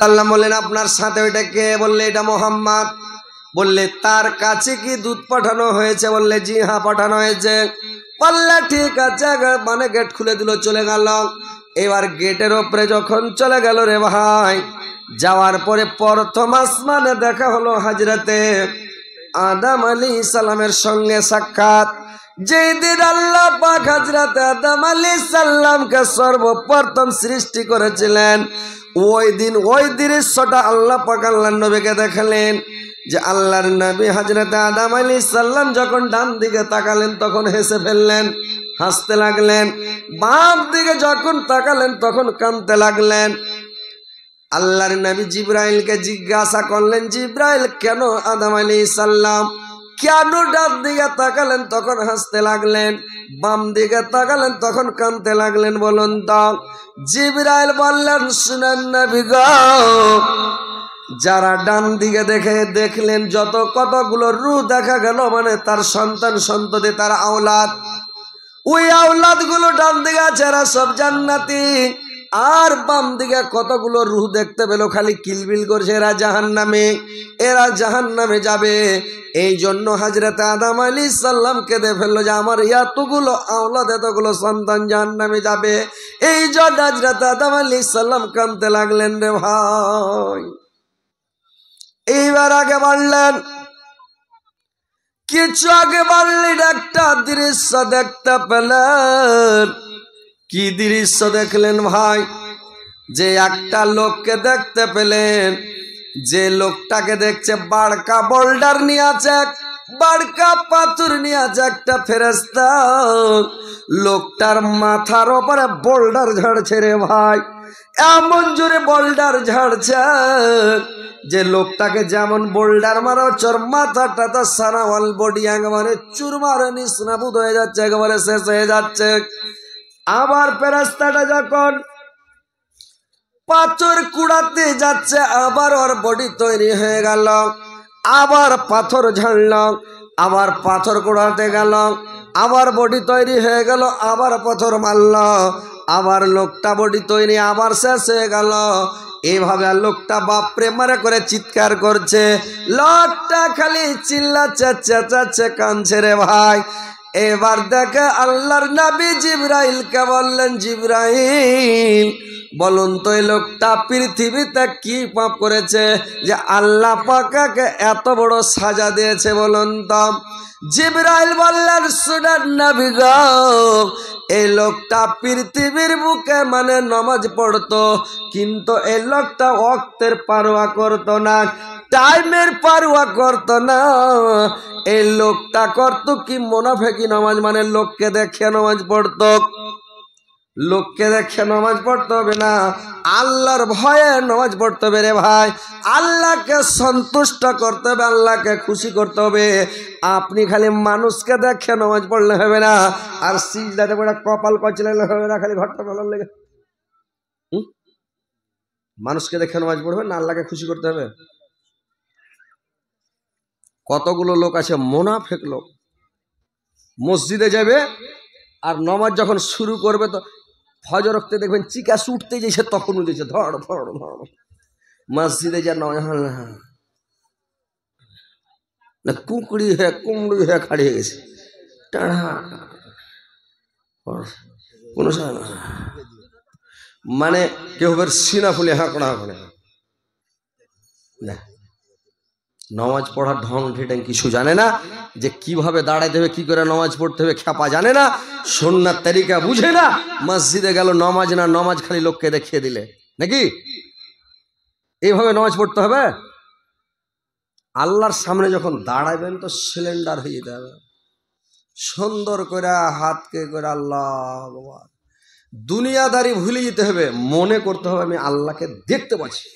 সাল্লাম বললেন, আপনার সাথে ওইটা কে? বললে, এটা মোহাম্মদ। বললে, তার কাছে কি দুধ পাঠানো হয়েছে? বললে, জি হ্যাঁ, পাঠানো হয়েছে। বললে, ঠিক আছে। মানে গেট খুলে দিল, চলে গেল। এবার গেটের ওপরে যখন চলে গেল রে ভাই, যাওয়ার পরে প্রথম আসমানে দেখা হলো হযরতে আদম আলাইহিস সালামের সঙ্গে সাক্ষাৎ। যেই দিন আল্লাহ পাক হযরতে আদম আলাইহিস সালামকে সর্বপ্রথম সৃষ্টি করেছিলেন, ওই দিন ওই দৃশ্যটা আল্লাহ পাক আল্লাহর নবীকে দেখালেন। যে আল্লাহর নবী হযরতে আদম আলাইহিস সালাম যখন ডান দিকে তাকালেন তখন হেসে ফেললেন, হাসতে লাগলেন। বাম দিকে যখন তাকালেন তখন কাঁদতে লাগলেন। আল্লাহর নবী জিবরাইলকে জিজ্ঞাসা করলেন, জিবরাইল, কেন আদম আলাইহিস সালাম কেন ডান দিকে তাকালেন তখন হাসতে লাগলেন, বাম দিকে তাকালেন তখন কাঁদতে লাগলেন, বলুন তো? জিবরাইল বললেন, শুনেন নবী গো, যারা ডান দিকে দেখলেন যত কতগুলো রূহ দেখা গেল, মানে তার সন্তান সন্ততি, তার আওলাদ, ওই আওলাদ গুলো ডান দিকে আছে, এরা সব জান্নাতি। আর বাম দিকে কতগুলো রূহ দেখতে পেল খালি কিলবিল করছে, এরা জাহান্নামে, এরা জাহান্নামে যাবে। এই জন্য হযরত আদম আলাইহিস সালাম কেঁদে ফেললো যে আমার এতগুলো আওলাদ, এতগুলো সন্তান জাহান্নামে যাবে। এই জন্য হযরত আদম আলাইহিস সালাম কাঁদতে লাগলেন রে ভাই। এইবার আগে বাড়লেন, কিছু আগে বাড়লেন, একটা দৃশ্য দেখতে পেলেন। কি দৃশ্য দেখলেন ভাই? যে একটা লোককে দেখতে পেলেন, যে লোকটাকে দেখছে বাড়কা বোল্ডার নিয়ে আছে, বাড়কা পাথর নিয়ে আছে একটা ফেরেশতা। লোকটার মাথার ওপরে বোল্ডার ঝাড়ছে রে ভাই, এমন জোরে বোল্ডার ঝাড়ছে যে লোকটাকে যেমন বোল্ডার মারা চোর মাথাটা তো সারা অল বডি একেবারে চুরমার নিস্নাবুদ হয়ে যাচ্ছে, একেবারে শেষ হয়ে যাচ্ছে। আবার ফেরেশতাটা যখন পাথর কুড়াতে যাচ্ছে, আবার ওর বডি তৈরি হয়ে গেল, আবার পাথর ঝাড়ল, আবার পাথর কুড়াতে গেল, আবার বডি তৈরি হয়ে গেল, আবার পাথর মারল, আবার লোকটা বডি তৈরি, আবার শেষ হয়ে গেল। এইভাবে লোকটা বাপরে মারে করে চিৎকার করছে, লোকটা খালি চিল্লাচ্ছে, চেঁচাচ্ছে, কাঁদছে রে ভাই। এবার দেখে আল্লাহর নবী জিবরাইলকে বললেন, জিবরাইল, বলুন তো এই লোকটা পৃথিবীতে কি পাপ করেছে যে আল্লাহ পাককে এত বড় সাজা দিয়েছে, বলুন তো? জিবরাইল বললেন, শুনেন নবী গো, এই লোকটা পৃথিবীর বুকে মানে নামাজ পড়তো, কিন্তু এই লোকটা ওয়াক্তের পারোয়া করতো না, টাইমের পারোয়া করতো না। এই লোকটা করতো কি মুনাফিকি নামাজ, মানে লোককে দেখে নামাজ পড়তো। লোককে দেখে নামাজ পড়তে হবে না, আল্লাহর ভয়ে নামাজ পড়তে হবে রে ভাই। আল্লাহকে সন্তুষ্ট করতে হবে, আল্লাহকে খুশি করতে হবে। আপনি খালি মানুষকে দেখে নামাজ পড়লে হবে না, আর সিজদাতে পড়ে কপাল কচলে হবে না, খালি ঘরটা ভালো লেগে। মানুষকে দেখে নামাজ পড়বে না, আল্লাহকে খুশি করতে হবে। কতগুলো লোক আছে মুনাফিক লোক, মসজিদে যাবে আর নামাজ যখন শুরু করবে তো ফজর রক্তে দেখবেন চিকা ছুটতে যাইছে, তখন উঠেছে ধর ধর ধর। মসজিদে যা না কুকুড়ি হয়ে কুমড়ি হয়ে খাড়ি হয়ে গেছে, কোনো মানে কেউ সিনা ফুলে হাঁকড়া হাঁকড়ে না। নামাজ পড়ার ঢং ঢেটেন কিছু জানে না, যে কিভাবে দাঁড়াইতে হবে, কি করে নামাজ পড়তে হবে খ্যাপা জানে না, সুন্নাত তরিকা বুঝে না। মসজিদে গেল নামাজ না, নামাজ খালি লোককে দেখিয়ে দিলে নাকি এইভাবে নামাজ পড়তে হবে। আল্লাহর সামনে যখন দাঁড়াবেন তো সিলিন্ডার হয়ে যেতে হবে, সুন্দর করে হাতকে করে আল্লাহ দুনিয়াদারি ভুলে যেতে হবে, মনে করতে হবে আমি আল্লাহকে দেখতে পাচ্ছি।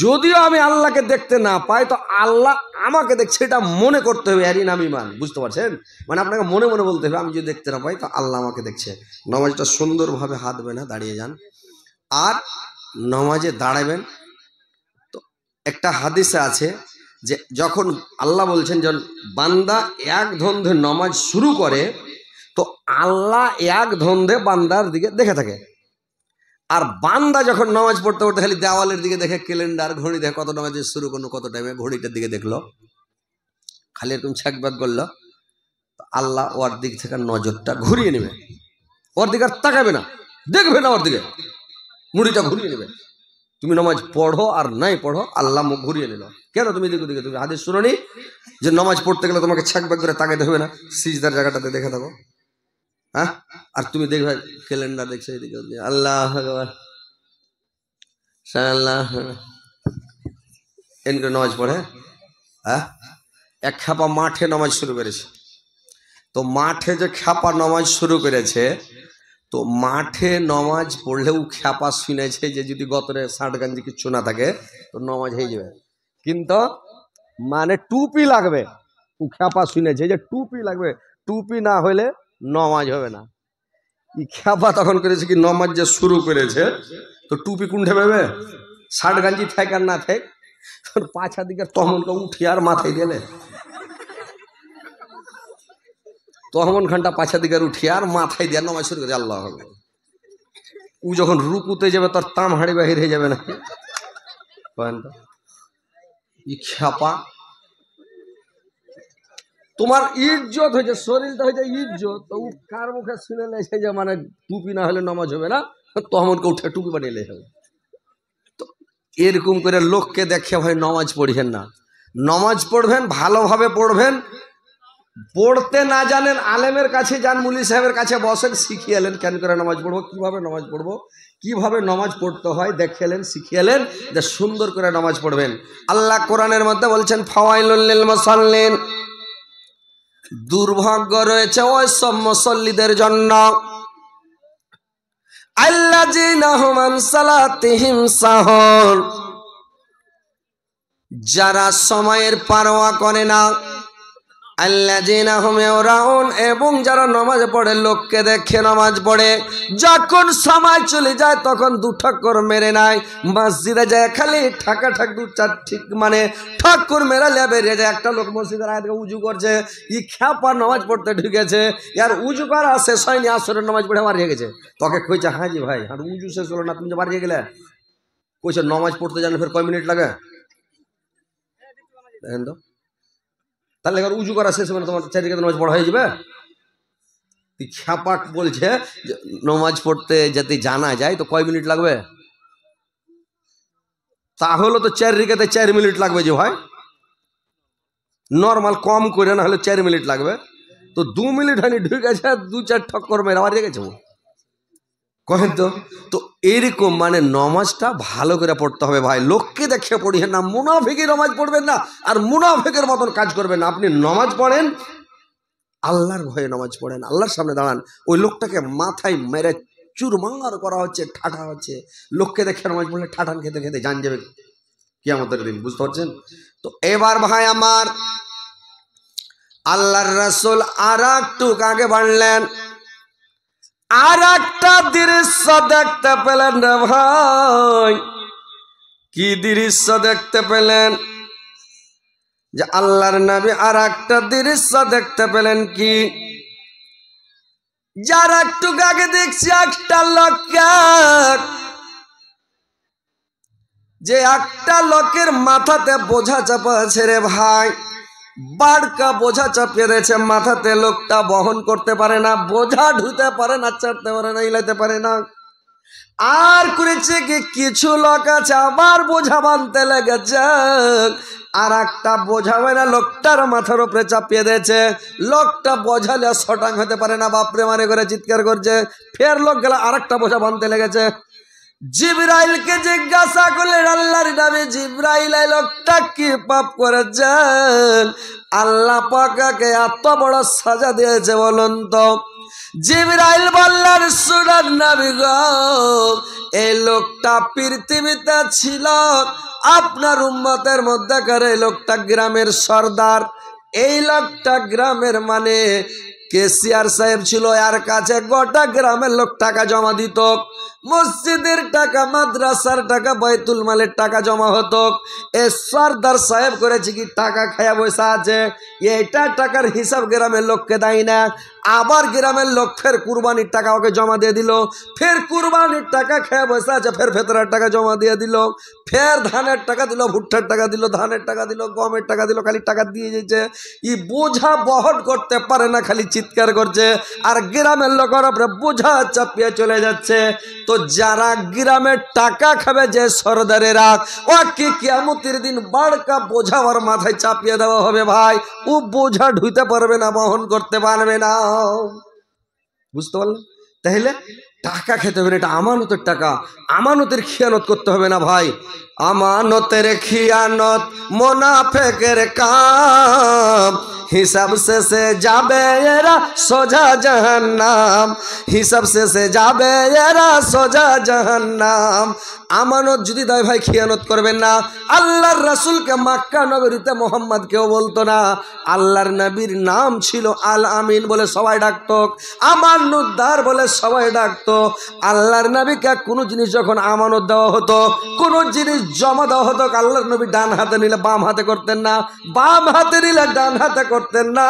যদিও আমি আল্লাহকে দেখতে না পাই তো আল্লাহ আমাকে দেখছে, এটা মনে করতে হবে। এরই নাম ঈমান, বুঝতে পারছেন? মানে আপনাকে মনে মনে বলতে হবে আমি যদি দেখতে না পাই তো আল্লাহ আমাকে দেখছে। নামাজটা সুন্দরভাবে হাত বেনা দাঁড়িয়ে যান, আর নামাজে দাঁড়াবেন তো একটা হাদিসে আছে যে যখন আল্লাহ বলছেন যখন বান্দা এক ধন্ধে নামাজ শুরু করে তো আল্লাহ এক ধন্ধে বান্দার দিকে দেখে থাকে, আর বান্দা যখন নামাজ পড়তে পড়তে খালি দেওয়ালের দিকে দেখে, ক্যালেন্ডার ঘড়ি দেখে কত নামাজ শুরু করলো, কত টাইমে, ঘড়িটার দিকে দেখলো, খালি এরকম ছ্যাকবাক করলো, আল্লাহ ওর দিক থেকে নজরটা ঘুরিয়ে নেবে, ওর দিকে আর তাকাবে না, দেখবে না ওর দিকে, মুড়িটা ঘুরিয়ে নেবে। তুমি নামাজ পড়ো আর নাই পড়ো, আল্লাহ মুখ ঘুরিয়ে নিল। কেন? তুমি দিকে দিকে তুমি হাদিস শুনোনি যে নামাজ পড়তে গেলে তোমাকে ছ্যাকবাক করে তাকাইতে হবে না, সিজদার জায়গাটাতে দেখে থাকো। হ্যাঁ, আর তুমি দেখবে ক্যালেন্ডার দেখছো এদিকে, আল্লাহ আকবার, এনকে নামাজ পড়ে। হ্যাঁ, এক খ্যাপা মাঠে নামাজ শুরু করেছে। তো মাঠে যে খ্যাপা নামাজ শুরু করেছে, তো মাঠে নামাজ পড়লেও খ্যাপা শুনেছে যে যদি গতরে শার্ট গাঞ্জি কিচ্ছু না থাকে তো নামাজ হয়ে যাবে, কিন্তু মানে টুপি লাগবে। ও খ্যাপা শুনেছে যে টুপি লাগবে, টুপি না হলে নামাজ হবে না। এই খ্যাপা তখন করেছে কি, নামাজ যে শুরু করেছে তো টুপি কুণ্ঠে পাবে, শার্ট গাঞ্জি থাক আর না থাক, তোর পাছা দিকে তহমনকে উঠি আর মাথায় দিলে, তহমন খানটা পাছা দিকে উঠি আর মাথায় দিয়ে নামাজ শুরু করে। আল্লাহ হবে, ও যখন রুকুতে যাবে তোর তাম হাড়ি বাহির হয়ে যাবে না। ই খ্যাপা, তোমার ইজ্জত হয়েছে, শরীরটা হয়েছে ইজ্জত, তো কার মুখে শুনে লেছে যে মানে টুপি না হলে নামাজ হবে না, তহমনকে উঠে টুপি বানিয়ে লেছে হবে। তো এরকম করে লোককে দেখে ভাই নামাজ পড়বেন না। নামাজ পড়বেন, ভালোভাবে পড়বেন। পড়তে না জানেন, আলেমের কাছে যান, মুলি সাহেবের কাছে বসেন, শিখিয়ে এলেন কেন করে নামাজ পড়বো, কিভাবে নামাজ পড়বো, কিভাবে নামাজ পড়তে হয় দেখিয়ে শিখিয়ে এলেন, যে সুন্দর করে নামাজ পড়বেন। আল্লাহ কোরআনের মধ্যে বলছেন, ফাওয়াইলুল লিল মুসাল্লিন, দুর্ভাগ্য রয়েছে ওই সব মুসল্লিদের জন্য, আল্লাযিনা হুম আন সালাতিহিম সাহুন, যারা সময়ের পারোয়া করে না, আল্লাযিনা হুম ইউরাউন, এবং যারা নামাজ পড়ে লোককে দেখে নামাজ পড়ে, যখন সময় চলে যায় তখন দু ঠাকুর মেরে নাই, মসজিদে যায় খালি ঠাকা ঠাক দু চার ঠিক মানে ঠাকুর মেরা বেরিয়ে যায়। একটা লোক মসজিদের আগে উজু করছে, ই খ্যাপা নামাজ পড়তে ঢুকেছে, আর উজু করা শেষ হয়নি, আসরের নামাজ পড়ে বাড়িয়ে গেছে। তোকে কইছে, হ্যাঁ জি ভাই, আর উজু শেষ হলো না, তুমি যে বাড়িয়ে গেলে, কইছে নামাজ পড়তে জানো ফের কয় মিনিট লাগে, দেখেন তো। তাহলে এবার উজু করা শেষ মানে তোমার চারিদিকে নামাজ পড়া হয়ে যাবে। খ্যাপাক বলছে নামাজ পড়তে যদি জানা যায় তো কয় মিনিট লাগবে, তাহলে তো 4 রিকাতে 4 মিনিট লাগবে যে ভাই, নর্মাল কম করে না হলে 4 মিনিট লাগবে। তো 2 মিনিট হয়নি, ঢুকেছে 2-4 ঠক্কর মেরে আবার গেছে কহেন তো। তো এরকম মানে নামাজটা ভালো করে পড়তে হবে ভাই, লোককে দেখে পড়িয়েন না, মুনাফিকের নামাজ পড়বেন না, আর মুনাফিকের মতন কাজ করবেন না। আপনি নামাজ পড়েন, আল্লাহর ভয়ে নামাজ পড়েন, আল্লাহর সামনে দাঁড়ান। ওই লোকটাকে মাথায় মেরে চুরমার করা হচ্ছে, ঠাঠা হচ্ছে, লোককে দেখে নামাজ পড়লে ঠাঠান খেতে খেতে জান যাবে কিয়ামতের দিন, বুঝতে পারছেন তো। এবার ভাই আমার, আল্লাহর রাসূল আর একটু আগে বাড়লেন, আর একটা দৃশ্য দেখতে পেলেন রে ভাই। কি দৃশ্য দেখতে পেলেন? যে আল্লাহর নবী আর একটা দৃশ্য দেখতে পেলেন। কি? যার একটু আগে দেখছি একটা লোককে, যে একটা লোকের মাথাতে বোঝা চাপা আছে রে ভাই, বাড়কা বোঝা চাপিয়ে দিয়েছে মাথাতে, লোকটা বহন করতে পারে না, বোঝা ঢুতে পারে না, চাটতে পারে না, ইলাইতে পারে না। আর করেছে কি, কিছু লোক আছে আবার বোঝা বানতে লেগেছে, আর একটা বোঝা না লোকটার মাথার উপরে চাপিয়ে দিয়েছে। লোকটা বোঝালে শটাং হতে পারে না, বাপরে মারে করে চিৎকার করছে। ফের লোক গেল আর একটা বোঝা বানতে লেগেছে। জিবরাইলকে জিজ্ঞাসা করলেন, আল্লাহর নবী জিবরাইল, এই লোকটা কি পাপ করেছেন? আল্লাহ পাককে এত বড় সাজা দিয়েছে বলুন তো। জিবরাইল বললেন, শুনুন নবী গো, এই লোকটা পৃথিবীতে ছিল আপনার উম্মতের মধ্যেকার, এই লোকটা গ্রামের সর্দার, এই লোকটা গ্রামের মানে কেসিয়ার সাহেব ছিল, এর কাছে গোটা গ্রামের লোক টাকা জমা দিত। মসজিদের টাকা, মাদ্রাসার টাকা, বাইতুল মালের টাকা জমা হতো। এ সর্দার সাহেব করেছে কি, টাকা খায়া বসে আছে, এইটা টাকার হিসাব গ্রামের লোককে দেয় না। আবার গ্রামের লোক ফের কুরবানির টাকা ওকে জমা দিয়ে দিল, ফের কুরবানির টাকা খেয়ে বসে আছে, ফের ফেতরার টাকা জমা দিয়ে দিল, ফের ধানের টাকা দিল, ভুট্টার টাকা দিল, ধানের টাকা দিল, গমের টাকা দিল, খালি টাকা দিয়ে যেছে। ই বোঝা বহন করতে পারে না, খালি চিৎকার করছে, আর গ্রামের লোকের উপরে বোঝা চাপিয়ে চলে যাচ্ছে। তো যারা গ্রামের টাকা খাবে, যে সরদারেরা, ও কি কিয়ামতের দিন বাড়কা বোঝা ওর মাথায় চাপিয়ে দেওয়া হবে ভাই। ও বোঝা ঢুইতে পারবে না, বহন করতে পারবে না। বুঝতে পারলেন? তাহলে টাকা খেতে হবে না, এটা আমানতের টাকা, আমানতের খিয়ানত করতে হবে না ভাই। আমানতের খিয়ানত মুনাফিকের কাম, হিসাব শেষে যাবে এরা সোজা জাহান্নাম, হিসাব শেষে যাবে এরা সোজা জাহান্নাম। আমানত যদি দেয় ভাই, খিয়ানত করবেন না। আল্লাহর রাসূলকে মক্কা নগরীতে মোহাম্মদ কেউ বলতো না, আল্লাহর নবীর নাম ছিল আল আমিন বলে সবাই ডাকতো, আমানতদার বলে সবাই ডাকতো। আল্লাহর নবীকে কোনো জিনিস যখন আমানত দেওয়া হতো, কোনো জিনিস জমা দেওয়া হতো, আল্লাহর নবী ডান হাতে নিলে বাম হাতে করতেন না, বাম হাতে নিলে ডান হাতে করতেন না।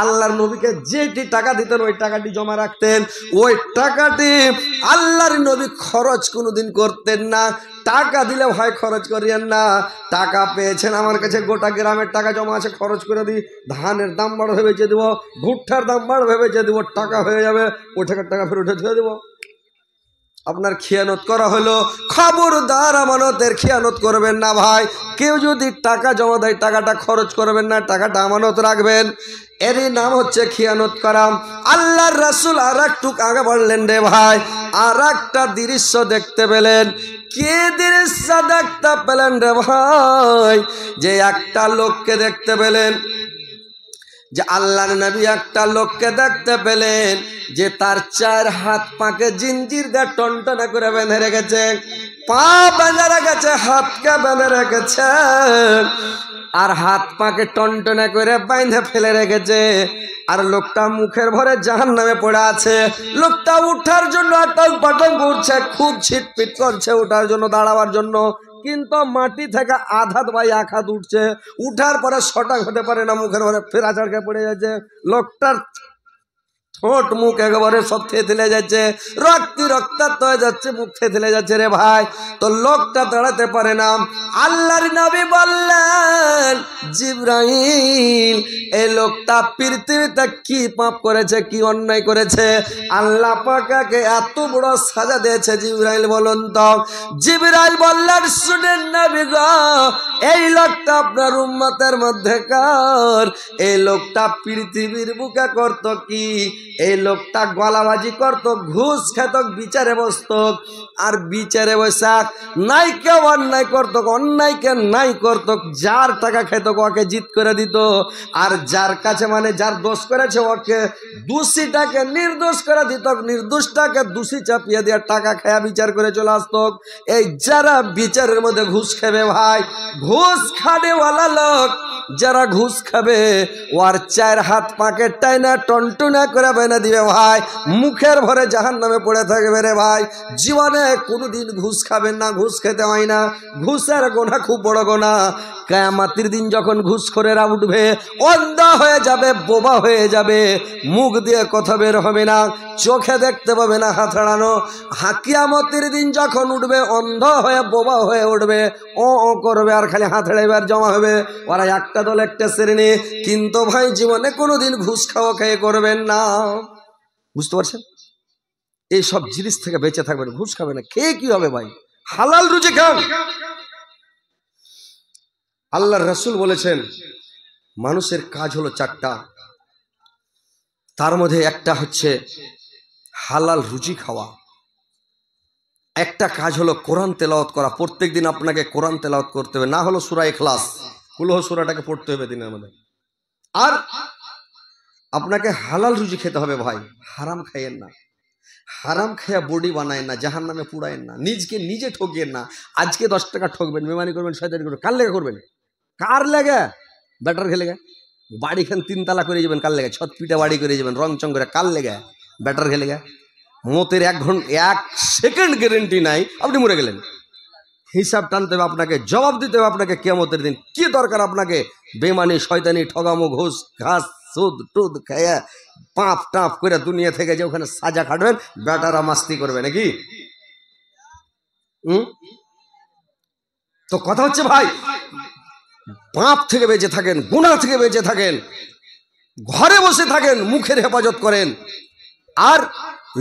আল্লাহর নবীকে যেটি টাকা দিতেন ওই টাকাটি জমা রাখতেন, ওই টাকাটি আল্লাহর নবী খরচ কোনোদিন করতেন না। টাকা দিলে ভাই খরচ করিয়েন না। টাকা পেয়েছেন, আমার কাছে গোটা গ্রামের টাকা জমা আছে, খরচ করে দিই, ধানের দাম বাড়বে বেঁচে দেবো, ভুট্টার দাম বাড়বে বেঁচে দেবো, টাকা হয়ে যাবে, ওই টাকার টাকা ফের উঠে ধুয়ে দেবো। আপনার খিয়ানত করা হলো, খবরদার আমানতের খিয়ানত করবেন না ভাই। কেউ যদি টাকা জমা দেয়, টাকাটা খরচ করবেন না, টাকাটা আমানত রাখবেন। এরই নাম হচ্ছে খিয়ানত করা। আল্লাহর রাসূল আর একটু আগে বললেন রে ভাই, আর একটা দৃশ্য দেখতে পেলেন। কি দৃশ্য দেখতে পেলেন রে ভাই? যে একটা লোককে দেখতে পেলেন, যে আল্লাহর নবী একটা লোককে দেখতে পেলেন, যে তার 4 হাত পাকে জিঞ্জির দিয়ে টনটনা করে বেঁধে রেখেছে, পা বেঁধে রেখেছে, হাতকে বেঁধে রেখেছে, আর হাত পাকে টনটনা করে বাইন্ধে ফেলে রেখেছে। আর লোকটা মুখের ভরে জাহান্নামে পড়ে আছে। লোকটা উঠার জন্য আটক পাটক করছে, খুব ছিটপিট করছে উঠার জন্য, দাঁড়াবার জন্য, কিন্তু মাটি থেকে আধাত বা এক হাত উঠছে, উঠার পরে সটাক হতে পারে না, মুখের ভরে ফেরা চাড়কে পড়ে যাচ্ছে। লোকটার ঠোঁট মুখ একেবারে সব থেতলে যাচ্ছে, রক্তাক্ত হয়ে যাচ্ছে, মুখ থেতলে যাচ্ছে রে ভাই। তো লোকটা দাঁড়াতে পারে না। আল্লাহর নবী বললেন, জিবরাইল, এই লোকটা পৃথিবীতে কি পাপ করেছে, কি অন্যায় করেছে, আল্লাহ পাককে এত বড় সাজা দিয়েছে? জিবরাইল বলুন তো। জিবরাইল বললেন, শুনেন নবী গো, এই লোকটা আপনার উম্মতের মধ্যে কার? এই লোকটা পৃথিবীর বুকে করত কি? এই লোকটা গলাবাজি করত, ঘুষ খেত, বিচারে বসত, আর বিচারে বৈশাখ নাইকে অন্যায় করত, অন্যায়কে নাই করত, যার টাকা খেত ওকে জিত করে দিত, আর যার কাছে মানে যার দোষ করেছে ওকে দোষীটাকে নির্দোষ করে দিত, নির্দোষটাকে দোষী চাপিয়ে দিয়ে টাকা খায়া বিচার করে চলে আসত। এই যারা বিচারের মধ্যে ঘুষ খাবে ভাই, ঘুষ খানেওয়ালা লোক যারা ঘুষ খাবে, ওর 4 হাত পাকে টাইনা টনটনা করে বেঁধে দিবে ভাই, মুখের ভরে জাহান্নামে পড়ে থাকবে রে ভাই। জীবনে কোনোদিন ঘুষ খাবেন না, ঘুষ খেতে হয় না, ঘুষের গোনা খুব বড় গোনা। কিয়ামতের দিন যখন ঘুষখোরেরা উঠবে, অন্ধ হয়ে যাবে, বোবা হয়ে যাবে, মুখ দিয়ে কথা বের হবে না, চোখে দেখতে পাবে না হাতড়ানো। কিয়ামতের দিন যখন উঠবে, অন্ধ হয়ে বোবা হয়ে উঠবে, ও ও করবে, আর খালি হাতড়াইবার জমা হবে। ওরা একটা দল, একটা শ্রেণী। কিন্তু ভাই জীবনে কোনোদিন ঘুষ খাওয়া খেয়ে করবেন না। বুঝতে পারছেন? এই সব জিনিস থেকে বেঁচে থাকবেন, ঘুষ খাবে না। খেয়ে কি হবে ভাই? হালাল রুজি খান। আল্লাহর রাসূল বলেছেন, মানুষের কাজ হলো 4টা, তার মধ্যে একটা হচ্ছে হালাল রুজি খাওয়া, একটা কাজ হলো কোরআন তেলাওয়াত করা। প্রত্যেক দিন আপনাকে কোরআন তেলাওয়াত করতে হবে, না হলো সূরা ইখলাস, কুলহ সূরাটাকে পড়তে হবে দিনের মধ্যে। আর আপনাকে হালাল রুজি খেতে হবে ভাই, হারাম খাইয়েন না। হারাম খাইয়া বডি বানায় না, জাহান্নামে পুড়ায়েন না, নিজকে নিজে ঠকিয়েন না। আজকে 10 টাকা ঠকবেন, বেমানি করবেন, শয়তানি করবেন, কার লেগে করবেন? কার লেগে? ব্যাটার খেলে গে বাড়ি খান 3 তালা করে যাবেন, কার লেগে? 6 ফিটে বাড়ি করে যাবেন রং চং করে, কার লেগে? ব্যাটার খেলে গে মতের 1 সেকেন্ড গ্যারেন্টি নাই, আপনি মরে গেলেন। হিসাব টানতে হবে আপনাকে, জবাব দিতে হবে আপনাকে কিয়ামতের দিন। কি দরকার আপনাকে বেমানি, শয়তানি, ঠগামো, ঘুষ, ঘাস, সুদ টুদ খাইয়া পাপ টাপ করে দুনিয়া থেকে যে ওখানে সাজা খাটবেন, বেটারা মাস্তি করবে নাকি? তো কথা হচ্ছে ভাই, পাপ থেকে বেঁচে থাকেন, গুনাহ থেকে বেঁচে থাকেন, ঘরে বসে থাকেন, মুখের হেফাজত করেন আর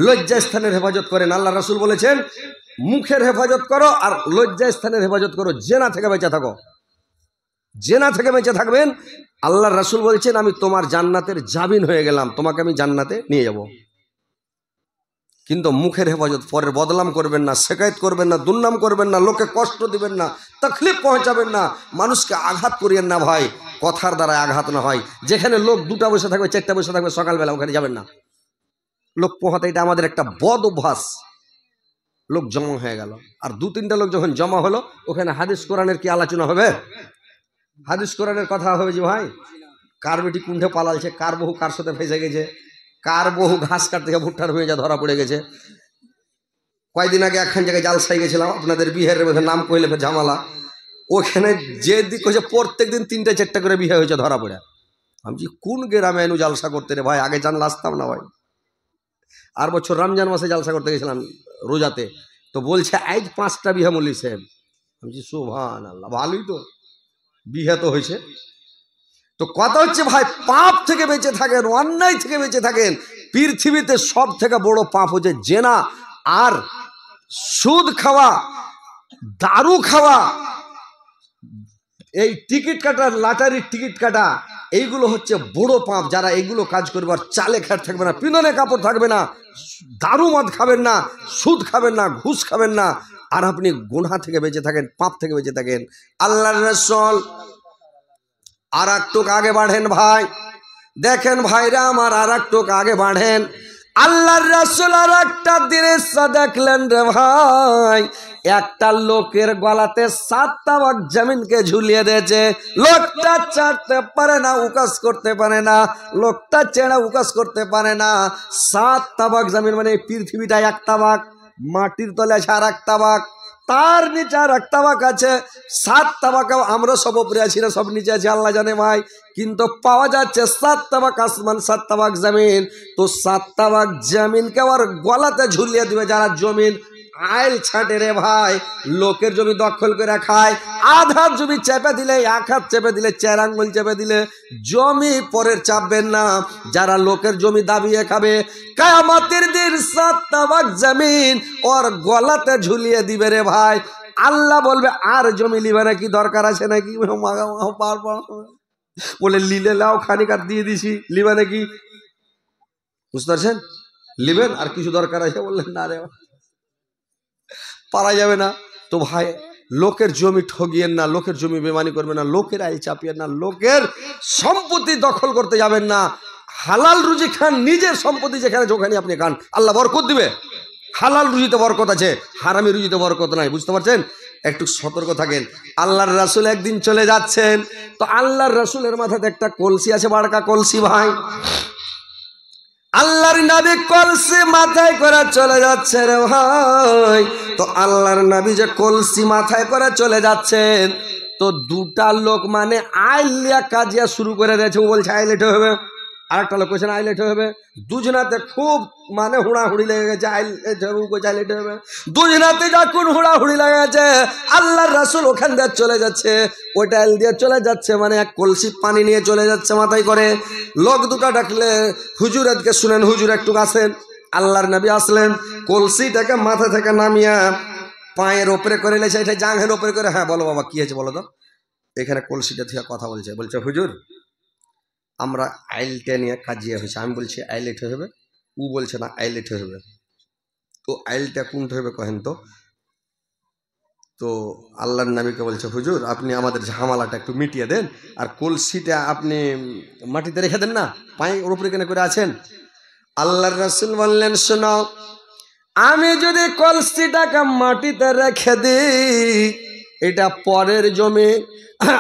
লজ্জা স্থানের হেফাজত করেন। আল্লাহ রাসূল বলেছেন মুখের হেফাজত করো আর লজ্জা স্থানের হেফাজত করো, জেনা থেকে বেঁচে থাকো। জেনা থেকে বেঁচে থাকবেন। আল্লাহ রাসূল বলছেন আমি তোমার জান্নাতের জামিন হয়ে গেলাম, তোমাকে আমি জান্নাতে নিয়ে যাব। কিন্তু মুখের হেফাজত, পরের বদনাম করবেন না, শিকায়ত করবেন না, দুর্নাম করবেন না, লোকে কষ্ট দিবেন না, তকলিফ পৌঁছাবেন না, মানুষকে আঘাত করিয়েন না ভাই, কথার দ্বারা আঘাত না হয়। যেখানে লোক 2টা বসে থাকবে, 4টা বসে থাকবে সকালবেলা, ওখানে যাবেন না। লোক পোহাতে, এটা আমাদের একটা বদ অভ্যাস। লোক জমা হয়ে গেল, আর 2-3টা লোক যখন জমা হলো, ওখানে হাদিস কোরআনের কি আলোচনা হবে? হাদিস কোরআনের কথা হবে যে ভাই কার বেটি কুণ্ঠে পালালছে, কার বহু কার সাথে ফেসে গেছে, কার বহু ঘাস কাটতে গিয়ে ভুট্টার হয়ে যা ধরা পড়ে গেছে। কয়েকদিন আগে একখান জায়গায় জালসাই গেছিলাম, আপনাদের বিহারের মধ্যে নাম কইলে ঝামেলা। ওখানে যে দিক হয়েছে প্রত্যেক দিন 3টা-4টা করে বিয়ে হয়েছে ধরা পড়ে। আমি কোন গ্রামে এনু জালসা করতে রে ভাই, আগে জানলে আসতাম না ভাই। আর বছর রমজান মাসে জালসা করতে গেছিলাম রোজাতে, তো বলছে আজ 5টা বিহা মল্লি সাহেব। আমি সুবহানাল্লাহ, ভালোই তো বিহা তো হয়েছে। তো কথা হচ্ছে ভাই, পাপ থেকে বেঁচে থাকেন, অন্যায় থেকে বেঁচে থাকেন। পৃথিবীতে সব থেকে বড় পাপ হচ্ছে জেনা আর সুদ খাওয়া, দারু খাওয়া, এই টিকিট কাটা, লটারির টিকিট কাটা, এইগুলো হচ্ছে বড় পাপ। যারা এইগুলো কাজ করবে আর চালে খাট থাকবে না, পিননে কাপড় থাকবে না, দারু মদ খাবেন না, সুদ খাবেন না, ঘুষ খাবেন না, আর আপনি গুনাহ থেকে বেঁচে থাকেন, পাপ থেকে বেঁচে থাকেন। আল্লাহর রাসূল আর একটু আগে বাড়েন ভাই, দেখেন ভাইরা আমার, আর একটু আগে বাড়েন। আল্লাহর রাসূল আর একটা দৃশ্য দেখলেন রে ভাই, একটা লোকের গলাতে 7 তাবাক জমিনকে ঝুলিয়ে দিয়েছে। লোকটা চাটতে পারে না, উকাস করতে পারে না, লোকটা চেড়া উকাস করতে পারে না। 7 তাবাক জমিন মানে পৃথিবীটা 1 তাবাক, মাটির তলে আছে আর 1 তাবাক, তার নিচে আর 1 তাবাক আছে। 7 তাবাক আমরা সব উপরে আছি না, সব নিচে আছে আল্লাহ জানে ভাই। কিন্তু পাওয়া যাচ্ছে 7 তাবাক আসমান, 7 তাবাক জমিন। তো 7 তাবাক জমিনকে আর গলাতে ঝুলিয়ে দিবে যারা জমিন আইল ছাটে রে ভাই, লোকের জমি দখল করে খায়। আধা জমি চেপে দিলে, 1 হাত চেপে দিলে, 4 আঙ্গুল চেপে দিলে জমি পরের চাপবেন না। যারা লোকের জমি দাবিয়ে খাবে, কিয়ামতের দিন 7 তাবাক জমিন ওর গলাতে ঝুলিয়ে দিবে রে ভাই। আল্লাহ বলবে আর জমি লিবে নাকি, দরকার আছে নাকি? বলে লিলে লাও, খানিক আর দিয়ে দিছি, লিবে নাকি? বুঝতে পারছেন? লিবেন আর কিছু দরকার আছে? বললেন না রে, পারা যাবে না। তো ভাই লোকের জমি ঠগিয়েন না, লোকের জমি বেমানি করবেন না, লোকের আইল চাপিয়েন না, লোকের সম্পত্তি দখল করতে যাবেন না। হালাল রুজি খান, নিজের সম্পত্তি যেখানে যেখানে আপনি খান, আল্লাহ বরকত দিবে। হালাল রুজিতে বরকত আছে, হারামি রুজিতে বরকত নাই। বুঝতে পারছেন? একটু সতর্ক থাকেন। আল্লাহর রাসূল একদিন চলে যাচ্ছেন, তো আল্লাহর রাসূলের মাথাতে একটা কলসি আছে, বাড়কা কলসি ভাই। আল্লাহর নবী কলসি মাথায় করে চলে যাচ্ছে রে ভাই। তো আল্লাহর নবী যে কলসি মাথায় করে চলে যাচ্ছেন, তো 2টা লোক মানে আইলিয়া কাজিয়া শুরু করে দিয়েছে। ও বলছে আইলেট হবে, আর একটা লোক বলছে আইলেট হবে। দুজনাতে খুব মানে হুড়াহুড়ি লেগে গেছে, আইলেট হবে। দুজনাতে যখন হুড়াহুড়ি লেগে গেছে, আল্লাহর রাসূল ওখান দিয়ে চলে যাচ্ছে, ওইটা আইল দিয়ে চলে যাচ্ছে, মানে এক কলসি পানি নিয়ে চলে যাচ্ছে মাথায় করে। লোক 2টা ডাকলে, হুজুর আজকে শুনেন, হুজুর একটু আসেন। আল্লাহর নবী আসলেন, কলসিটাকে মাথা থেকে নামিয়া পায়ের ওপরে করে নিয়েছে, এটা জাঙ্ঘের ওপরে করে। হ্যাঁ বলো বাবা, কি হয়েছে বলো তো? এখানে কলসিটা থেকে কথা বলছে, বলছে হুজুর আমরা আইলটা নিয়ে কাজিয়া হয়েছে। আমি বলছি আইলেট হবে, ও বলছে না আইলেট হবে। তো আইলটা কোনটা হবে কহেন তো? তো আল্লাহর নবীকে বলছে হুজুর আপনি আমাদের ঝামেলাটা একটু মিটিয়ে দেন, আর কলসিটা আপনি মাটিতে রেখে দেন না, পায়ে ওর উপরে কেন করে আছেন। আল্লাহর রাসূল বললেন শোনো, আমি যদি কলসিটাকে মাটিতে রেখে দিই, এটা পরের জমি,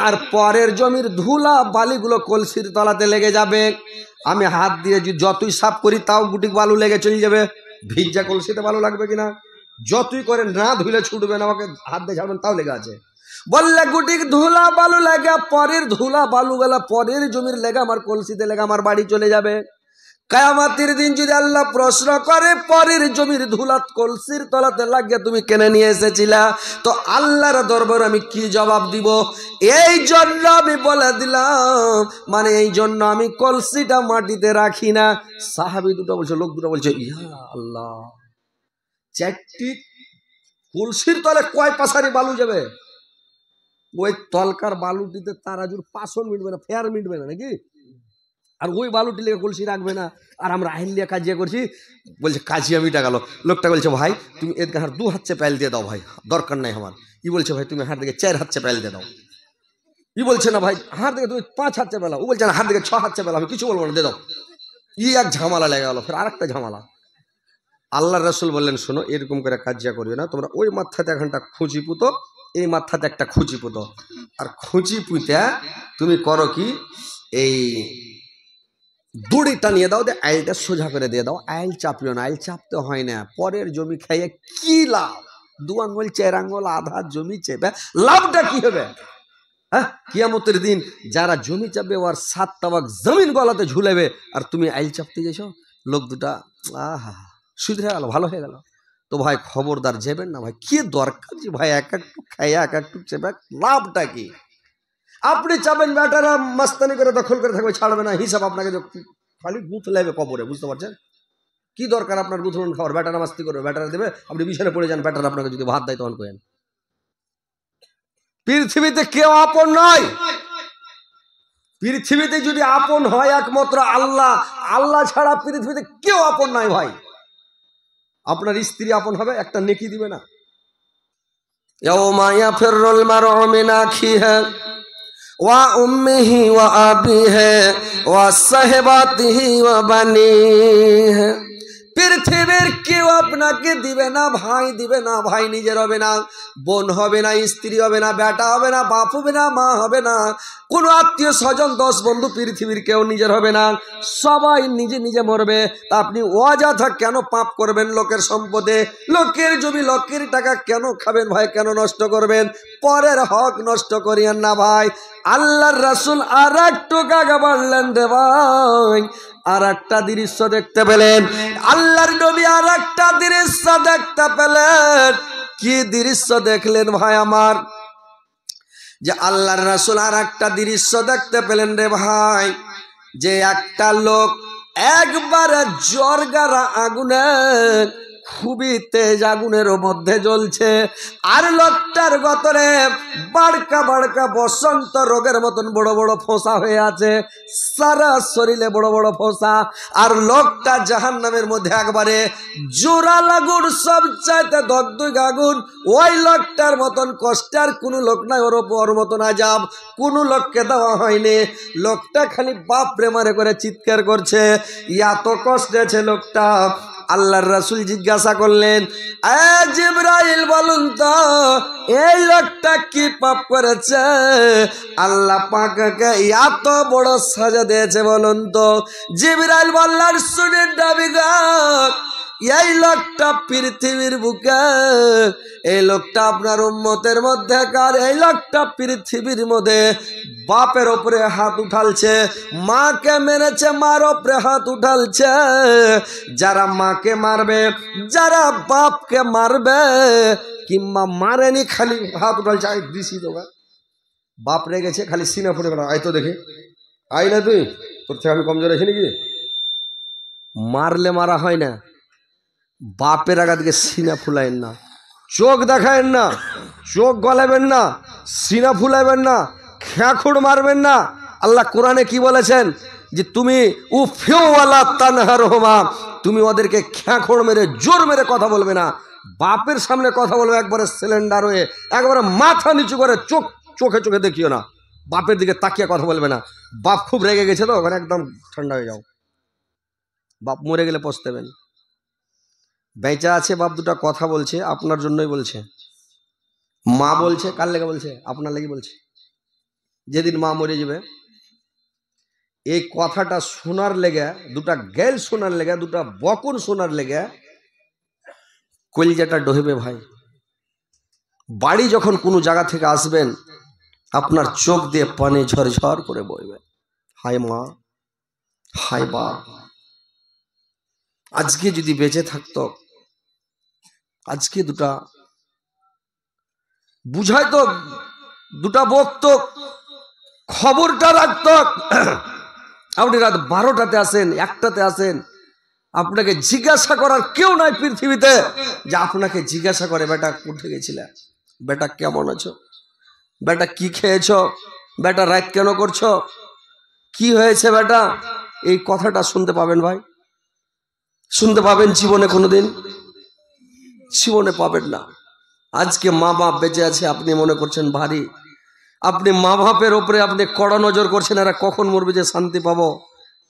আর পরের জমির ধুলা বালিগুলো কলসির তলাতে লেগে যাবে। আমি হাত দিয়ে যতই সাফ করি তাও গুটি বালু লেগে চলে যাবে। ভিজা কলসিতে ভালো লাগবে কিনা? যতই করে না ধুলে ছুটবে না, আমাকে হাত দিয়ে ঝাড়বেন তাও লেগে আছে। বললে গুটি ধুলা বালু লেগা, পরের ধুলা বালু গেলা পরের জমির লেগা আমার কলসিতে লেগা আমার বাড়ি চলে যাবে। কিয়ামতের দিন যদি আল্লাহ প্রশ্ন করে পরের জমির ধুলা কলসির তলাতে লাগিয়ে তুমি কেনে নিয়ে এসেছিলা, তো আল্লাহর দরবারে আমি কি জবাব দিব? এই জন্য আমি বলে দিলাম, মানে এই জন্য আমি কলসিটা মাটিতে রাখি না। সাহাবী দুটো বলছে, লোক দুটো বলছে, ইয়া আল্লাহ, চারটি কলসির তলে কয় পাশারি বালু যাবে? ওই তলকার বালুটিতে তারাজুর পাশন মিটবে না, ফেয়ার মিটবে না নাকি? আর ওই বালুটি লেগে কলসি রাখবে না। আর আমরা আহিল্যা কাজিয়া করছি, বলছে কাজিয়া মিটা গেল। লোকটা বলছে, ভাই তুমি এদিকে হার 2 হাত চেপাইল দিয়ে দাও ভাই, দরকার নাই আমার। ই বলছে, ভাই তুমি হাত দিকে 4 হাত চেপাইল দিয়ে দাও। ই বলছে, না ভাই হাত দিকে তুমি 5 হাত চেপালাও। ও বলছে, না হাত দিকে 6 হাত চেপালাও, আমি কিছু বলবো না, দিয়ে দাও। ই এক ঝামেলা লেগে গেল, ফের আরেকটা ঝামেলা। আল্লাহ রাসূল বললেন, শোনো, এরকম করে কাজিয়া করবে না, তোমরা ওই মাথাতে একটা খুঁজি পুতো, এই মাথাতে একটা খুঁজি পুতো। আর খুঁজি পুঁতে তুমি করো কি, এই দড়িটা নিয়ে দাও, দিয়ে আইলটা সোজা করে দিয়ে দাও। আইল চাপিও না, আইল চাপতে হয় না। পরের জমি খাইয়ে কি লাভ? 2 আঙ্গুল 4 আঙ্গুল আধা জমি চেপে লাভটা কি হবে? হ্যাঁ, কিয়ামতের দিন যারা জমি চাপবে ওর 7 তাবাক জমিন গলাতে ঝুলেবে, আর তুমি আইল চাপতে গেছ। লোক দুটা আহা শুধরে গেল, ভালো হয়ে গেল। তো ভাই খবরদার যাবেন না ভাই, কি দরকার যে ভাই এক একটু খাইয়া এক একটু চেপে লাভটা কি? আপনি চাবেন বেটারা মাস্তানি করে দখল করে থাকবে, ছাড়বে না, হিসাব আপনাকে খালি গুঁথ লাগবে কবরে, বুঝতে পারছেন? কি দরকার আপনার গুঁথুন খাওয়ার? বেটারা মাস্তি করবে, বেটারা দেবে, আপনি বিছানে পড়ে যান, বেটারা আপনাকে যদি ভাত দেয় তখন করেন। পৃথিবীতে কেউ আপন নয়। পৃথিবীতে যদি আপন হয় একমাত্র আল্লাহ, আল্লাহ ছাড়া পৃথিবীতে কেউ আপন নাই ভাই। আপনার স্ত্রী আপন হবে, একটা নেকি দিবে না। ইয়াউমা ইয়াফিরুল মারউ মিন আখিহি ওয়া উম্মিহি ওয়া আবিহি ওয়া সাহিবাতিহি ওয়া বানিহি। পৃথিবীর কেউ আপনাকে দিবে না, ভাই দিবে না, ভাই নিজের হবে না, বোন হবে না, স্ত্রী হবে না, বেটা হবে না, বাপ হবে না, মা হবে না, কোনো আত্মীয় স্বজন 10 বন্ধু পৃথিবীর কেউ নিজের হবে না, সবাই নিজে নিজে মরবে। তা আপনি অযথা কেন পাপ করবেন লোকের সম্পদে? লোকের জমি লোকের টাকা কেন খাবেন ভাই? কেন নষ্ট করবেন? পরের হক নষ্ট করিয়েন না ভাই। আল্লাহর রাসূল আর একটু কাগা বললেন রে ভাই, আর একটা দৃশ্য দেখতে পেলেন। আল্লাহর নবী আর একটা দৃশ্য দেখতে পেলেন। কি দৃশ্য দেখলেন ভাই আমার? যে আল্লাহর রাসূল আর একটা দৃশ্য দেখতে পেলেন রে ভাই, যে একটা লোক একবারে জরগারা আগুনে, খুবই তেজ আগুনের মধ্যে জ্বলছে, আর লোকটার গতরে বাড়কা বাড়কা বসন্ত রোগের মতন বড় বড় ফোঁসা হয়ে আছে, সারা শরীরে বড় বড় ফোঁসা। আর লোকটা জাহান্নামের মধ্যে একবারে জোড়া লাগুন, সব চাইতে দগদগ আগুন। ওই লোকটার মতন কষ্টের কোনো লোক নাই, ওর মতন আজাব কোনো লোককে দেওয়া হয়নি। লোকটা খালি বাপ প্রেমারে করে চিৎকার করছে, এত কষ্টে আছে লোকটা। আল্লাহর রাসূল জিজ্ঞাসা করলেন, এ জিবরাইল বলুন তো এই লোকটা কি পাপ করেছে আল্লাহ পাককে এত বড় সাজা দিয়েছে বলুন তো? জিবরাইল বললেন, শুনেন নবীগণ, এই লোকটা পৃথিবীর বুকে, এই লোকটা আপনার উম্মতের মধ্যে কার, এই লোকটা পৃথিবীর মধ্যে বাপের ওপরে হাত উঠালছে, মাকে মেরেছে, মার ওপরে হাত উঠালছে। যারা মাকে মারবে, যারা বাপকে মারবে, কিংবা মারেনি খালি হাত উঠালছে, আই দিছি তো বাপ রেগেছে খালি সিনা ফুটে গেল, আয় তো দেখে, আই না তুই, তোর থেকে আমি কমজোর আছি নাকি? মারলে মারা হয় না, বাপের আগা দিকে সিনা ফুলাইন না, চোখ দেখায়েন না, চোখ গলাবেন না, সিনা ফুলাইবেন না, খেঁখুড় মারবেন না। আল্লাহ কোরআনে কি বলেছেন? যে তুমি উফিওয়ালা তানহারহুমা, তুমি ওদেরকে খেঁখুড় মেরে জোর মেরে কথা বলবে না। বাপের সামনে কথা বলবে একবারে সিলিন্ডার হয়ে, একবারে মাথা নিচু করে, চোখে চোখে দেখিও না, বাপের দিকে তাকিয়ে কথা বলবে না। বাপ খুব রেগে গেছে তো ওখানে একদম ঠান্ডা হয়ে যাও, বাপ মরে গেলে পস্তাবেন। বেঁচে আছে বাপ দুটা কথা বলছে, আপনার জন্যই বলছে। মা বলছে কার লেগে বলছে? আপনার লেগে বলছে। যেদিন মা মরে যাবে, এই কথাটা শোনার লেগে, দুটা গেল শোনার লেগে, দুটা বকুন শোনার লেগে কলিজাটা ডহিবে ভাই। বাড়ি যখন কোনো জায়গা থেকে আসবেন আপনার চোখ দিয়ে পানি ঝরঝর করে বইবে। হায় মা, হায় বাপ, আজকে যদি বেঁচে থাকতো, আজকে দুটা বুঝাইতো, দুটা বকতো, খবরটা রাখত। আপনি রাত 12টাতে আসেন, 1টাতে আসেন, আপনাকে জিজ্ঞাসা করার কেউ নাই পৃথিবীতে যে আপনাকে জিজ্ঞাসা করে বেটা কোথায় গেছিলে, বেটা কেমন আছো, বেটা কি খেয়েছ, বেটা রাত কেন করছো, কি হয়েছে বেটা। এই কথাটা শুনতে পাবেন ভাই? শুনতে পাবেন জীবনে? কোনোদিন জীবনে পাবেন না। আজকে মা বাপ বেঁচে আছে, আপনি মনে করছেন ভারী, আপনি মা বাপের ওপরে আপনি কড়া নজর করছেন, এরা কখন মরবে যে শান্তি পাবো।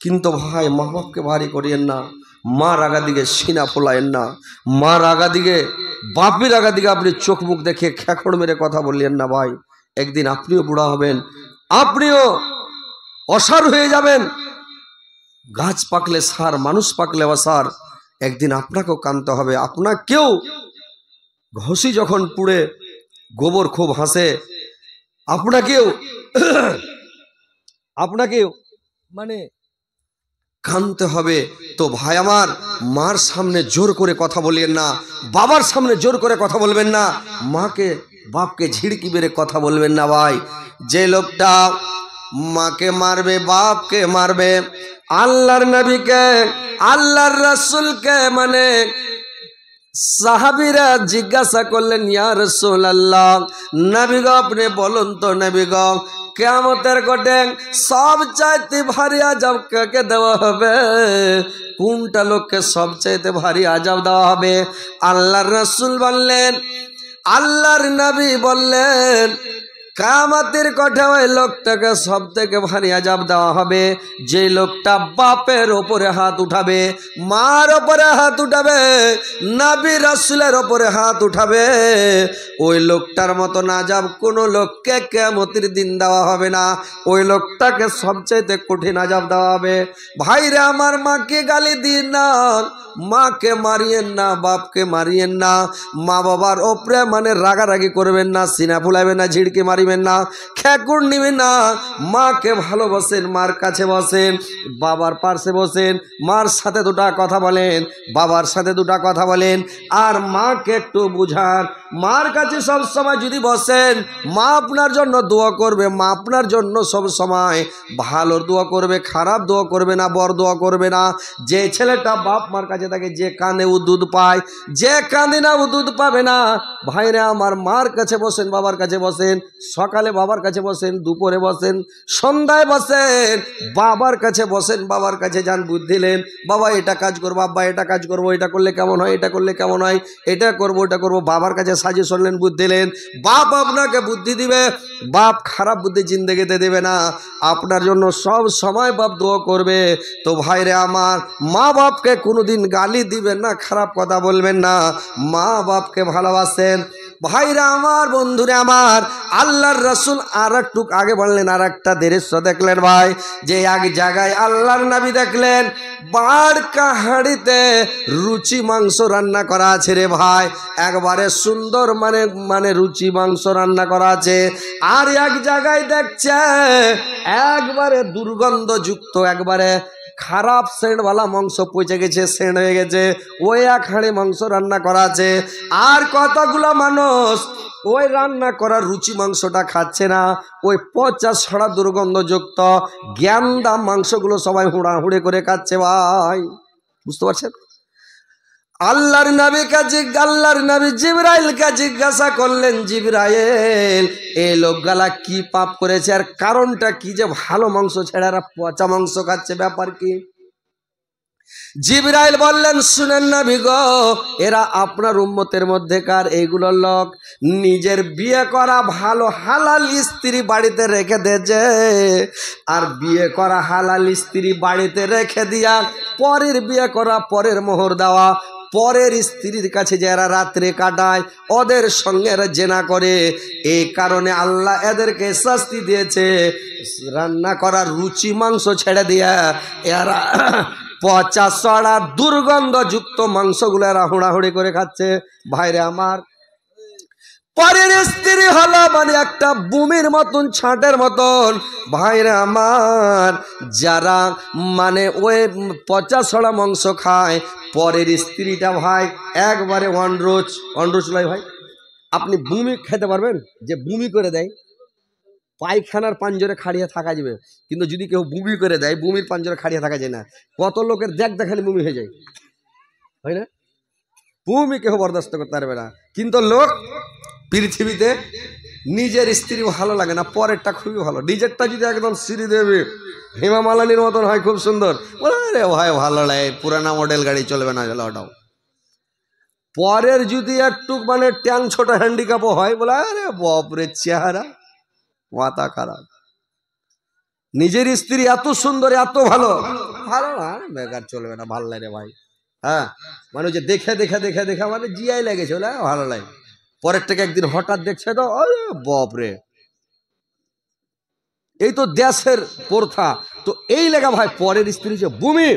কিন্তু ভাই মা বাপকে ভারী করিয়েন না, মার আগা দিকে সিনা ফোলায়েন না, মার আগা দিকে বাপের আগা দিকে আপনি চোখ মুখ দেখে খেকড় মেরে কথা বললেন না ভাই। একদিন আপনিও বুড়া হবেন, আপনিও অসার হয়ে যাবেন। গাছ পাকলে সার, মানুষ পাকলে অসার। একদিন আপনাকেও কানতে হবে। আপনাকেও ঘষি যখন পুড়ে গোবর খুব হাসে, আপনাকেও মানে কানতে হবে। তো ভাই আমার, মার সামনে জোর করে কথা বলবেন না, বাবার সামনে জোর করে কথা বলবেন না, মাকে বাপকে ঝিড়কি বেড়ে কথা বলবেন না ভাই। যে লোকটা মাকে মারবে, বাপকে মারবে, আল্লাহর নবীকে, আল্লাহর রাসূলকে মানে সাহাবীরা জিজ্ঞাসা করলেন, ইয়া রাসূলুল্লাহ, নবী গো আপনি বলুন তো নবী গো, কিয়ামতের ঘটে সবচাইতে ভারী আযাব কাকে দেওয়া হবে? কোনটা লোককে সবচাইতে ভারী আযাব দেওয়া হবে? আল্লাহর রাসূল বললেন, আল্লাহর নবী বললেন, কিয়ামতের ঘটে ওই লোকটাকে সব থেকে ভারী আযাব দেওয়া হবে যে লোকটা বাপের ওপরে হাত উঠাবে, মার ওপরে হাত উঠাবে, নবী রাসূলের ওপরে হাত উঠাবে। ওই লোকটার মতন আযাব কোনো লোককে কিয়ামতের দিন দেওয়া হবে না। ওই লোকটাকে সবচাইতে কঠিন আযাব দেওয়া হবে। ভাইরে আমার, মাকে গালি দিন না, মাকে মারিয়েন না, বাপকে মারিয়েন না, মা বাবার ওপরে মানে রাগারাগি করবেন না, সিনা ফুলাবেন না, ঝিড়কি মারিবেন না, খেকুর নিবেন না। মাকে ভালোবাসেন, মার কাছে বসেন, বাবার পাশে বসেন, মার সাথে দুটা কথা বলেন, বাবার সাথে দুটা কথা বলেন, আর মাকে একটু বুঝান। মার কাছে সব সময় যদি বসেন, মা আপনার জন্য দোয়া করবে, মা আপনার জন্য সব সময় ভালো দোয়া করবে, খারাপ দোয়া করবে না, বড় দোয়া করবে না। যে ছেলেটা বাপ মার কাছে থাকে, যে কানে ও দুধ পায়, যে কাঁদে না ও দুধ পাবে না। ভাইরা আমার, মার কাছে বসেন, বাবার কাছে বসেন, সকালে বাবার কাছে বসেন, দুপুরে বসেন, সন্ধ্যায় বসেন, বাবার কাছে বসেন, বাবার কাছে যান, বুদ্ধি দিলেন, বাবা এটা কাজ করবো, আব্বা এটা কাজ করবো, এটা করলে কেমন হয়, এটা করলে কেমন হয়, এটা করবো, এটা করবো, বাবার কাছে সাজেশন নেন, বুদ্ধি দিলেন। বাপ আপনাকে বুদ্ধি দিবে, বাপ খারাপ বুদ্ধি জিন্দেগিতে দেবে না, আপনার জন্য সব সময় বাপ দোয়া করবে। তো ভাইরে আমার, মা বাপকে কোনোদিন গালি দিবেন না, খারাপ কথা বলবেন না, মা বাপকে ভালোবাসেন। ভাইরা আমার, বন্ধুরে আমার, আল্লাহর রাসূল আর একটু আগে বললেন, আর একটা দৃশ্য দেখলেন ভাই, যে এক জায়গায় আল্লাহর নবী দেখলেন বাড় কাহাড়িতে রুচি মাংস রান্না করা আছে রে ভাই, একবারে সুন্দর মানে রুচি মাংস রান্না করা আছে। আর এক জায়গায় দেখছে একবারে দুর্গন্ধযুক্ত, একবারে খারাপ সেন্টওয়ালা মাংস পচে গেছে, সেন্ট হয়ে গেছে, ওই এক হাঁড়ি মাংস রান্না করা আছে। আর কতগুলা মানুষ ওই রান্না করার রুচি মাংসটা খাচ্ছে না, ওই পচা ছড়া দুর্গন্ধযুক্ত গ্যান্দা মাংসগুলো সবাই হুড়াহুড়ি করে খাচ্ছে ভাই। বুঝতে পারছেন? আল্লাহর নবী জিবরাইলকে জিজ্ঞাসা করলেন, জিবরাইল, এই লোকগুলা কি পাপ করেছে, আর কারণটা কি যে ভালো মাংস ছেড়ে এরা পচা মাংস খাচ্ছে, ব্যাপার কি? জিবরাইল বললেন, শুনেন নবী গো, এরা আপনার উম্মতের মধ্যেকার এইগুলো লোক নিজের বিয়ে করা ভালো হালাল স্ত্রী বাড়িতে রেখে দিয়েছে, আর বিয়ে করা হালাল স্ত্রী বাড়িতে রেখে দিয়া পরের বিয়ে করা, পরের মোহর দেওয়া, পরের স্ত্রীর কাছে যারা রাত্রে কাটায়, ওদের সঙ্গে এরা জেনা করে। এই কারণে আল্লাহ এদেরকে শাস্তি দিয়েছে, রান্না করার রুচি মাংস ছেড়ে দিয়া পচা সড়া দুর্গন্ধযুক্ত মাংসগুলো এরা হুড়াহুড়ি করে খাচ্ছে। ভাইরে আমার, পরের স্ত্রী হলো মানে একটা বুমির মতন, ছাঁটের মতন। ভাইরে আমার, যারা মানে ওই পচা সড়া মাংস খায়, পরের স্ত্রীটা ভাই একবারে অনরোজ লয় ভাই। আপনি বুমি খেতে পারবেন? যে বুমি করে দেয়, পায়খানার পাঞ্জরে খাড়িয়ে থাকা যাবে, কিন্তু যদি কেউ বুমি করে দেয়, বুমির পাঞ্জরে খাড়িয়ে থাকা যায় না। কত লোকের দেখালি বুমি হয়ে যায়, হয় না? বুমি কেউ বরদাস্ত করতে পারবে না। কিন্তু লোক পৃথিবীতে নিজের স্ত্রী ভালো লাগে না, পরেরটা খুবই ভালো। নিজেরটা যদি একদম শ্রীদেবী হেমা মালিনীর মতন হয়, খুব সুন্দর, বলে আরে ভাই ভালো লাগে, পুরানা মডেল গাড়ি চলবে না, ওটাও। পরের যদি একটু মানে ট্যাং ছোট হ্যান্ডিক্যাপও হয়, বলে আরে বাপরে চেহারা মাথা খারাপ। নিজের স্ত্রী এত সুন্দর, এত ভালো, ভালো না বেকার চলবে না, ভালো লাগে ভাই। হ্যাঁ, মানে যে দেখে দেখে দেখে দেখে মানে জিয়াই লেগেছে, বলে ভালো লাগে। পরের থেকে একদিন হঠাৎ দেখছে তো আরে বাপরে, এই তো দেশের প্রথা। তো এই লেগা ভাই, পরের স্ত্রী যে বুমি,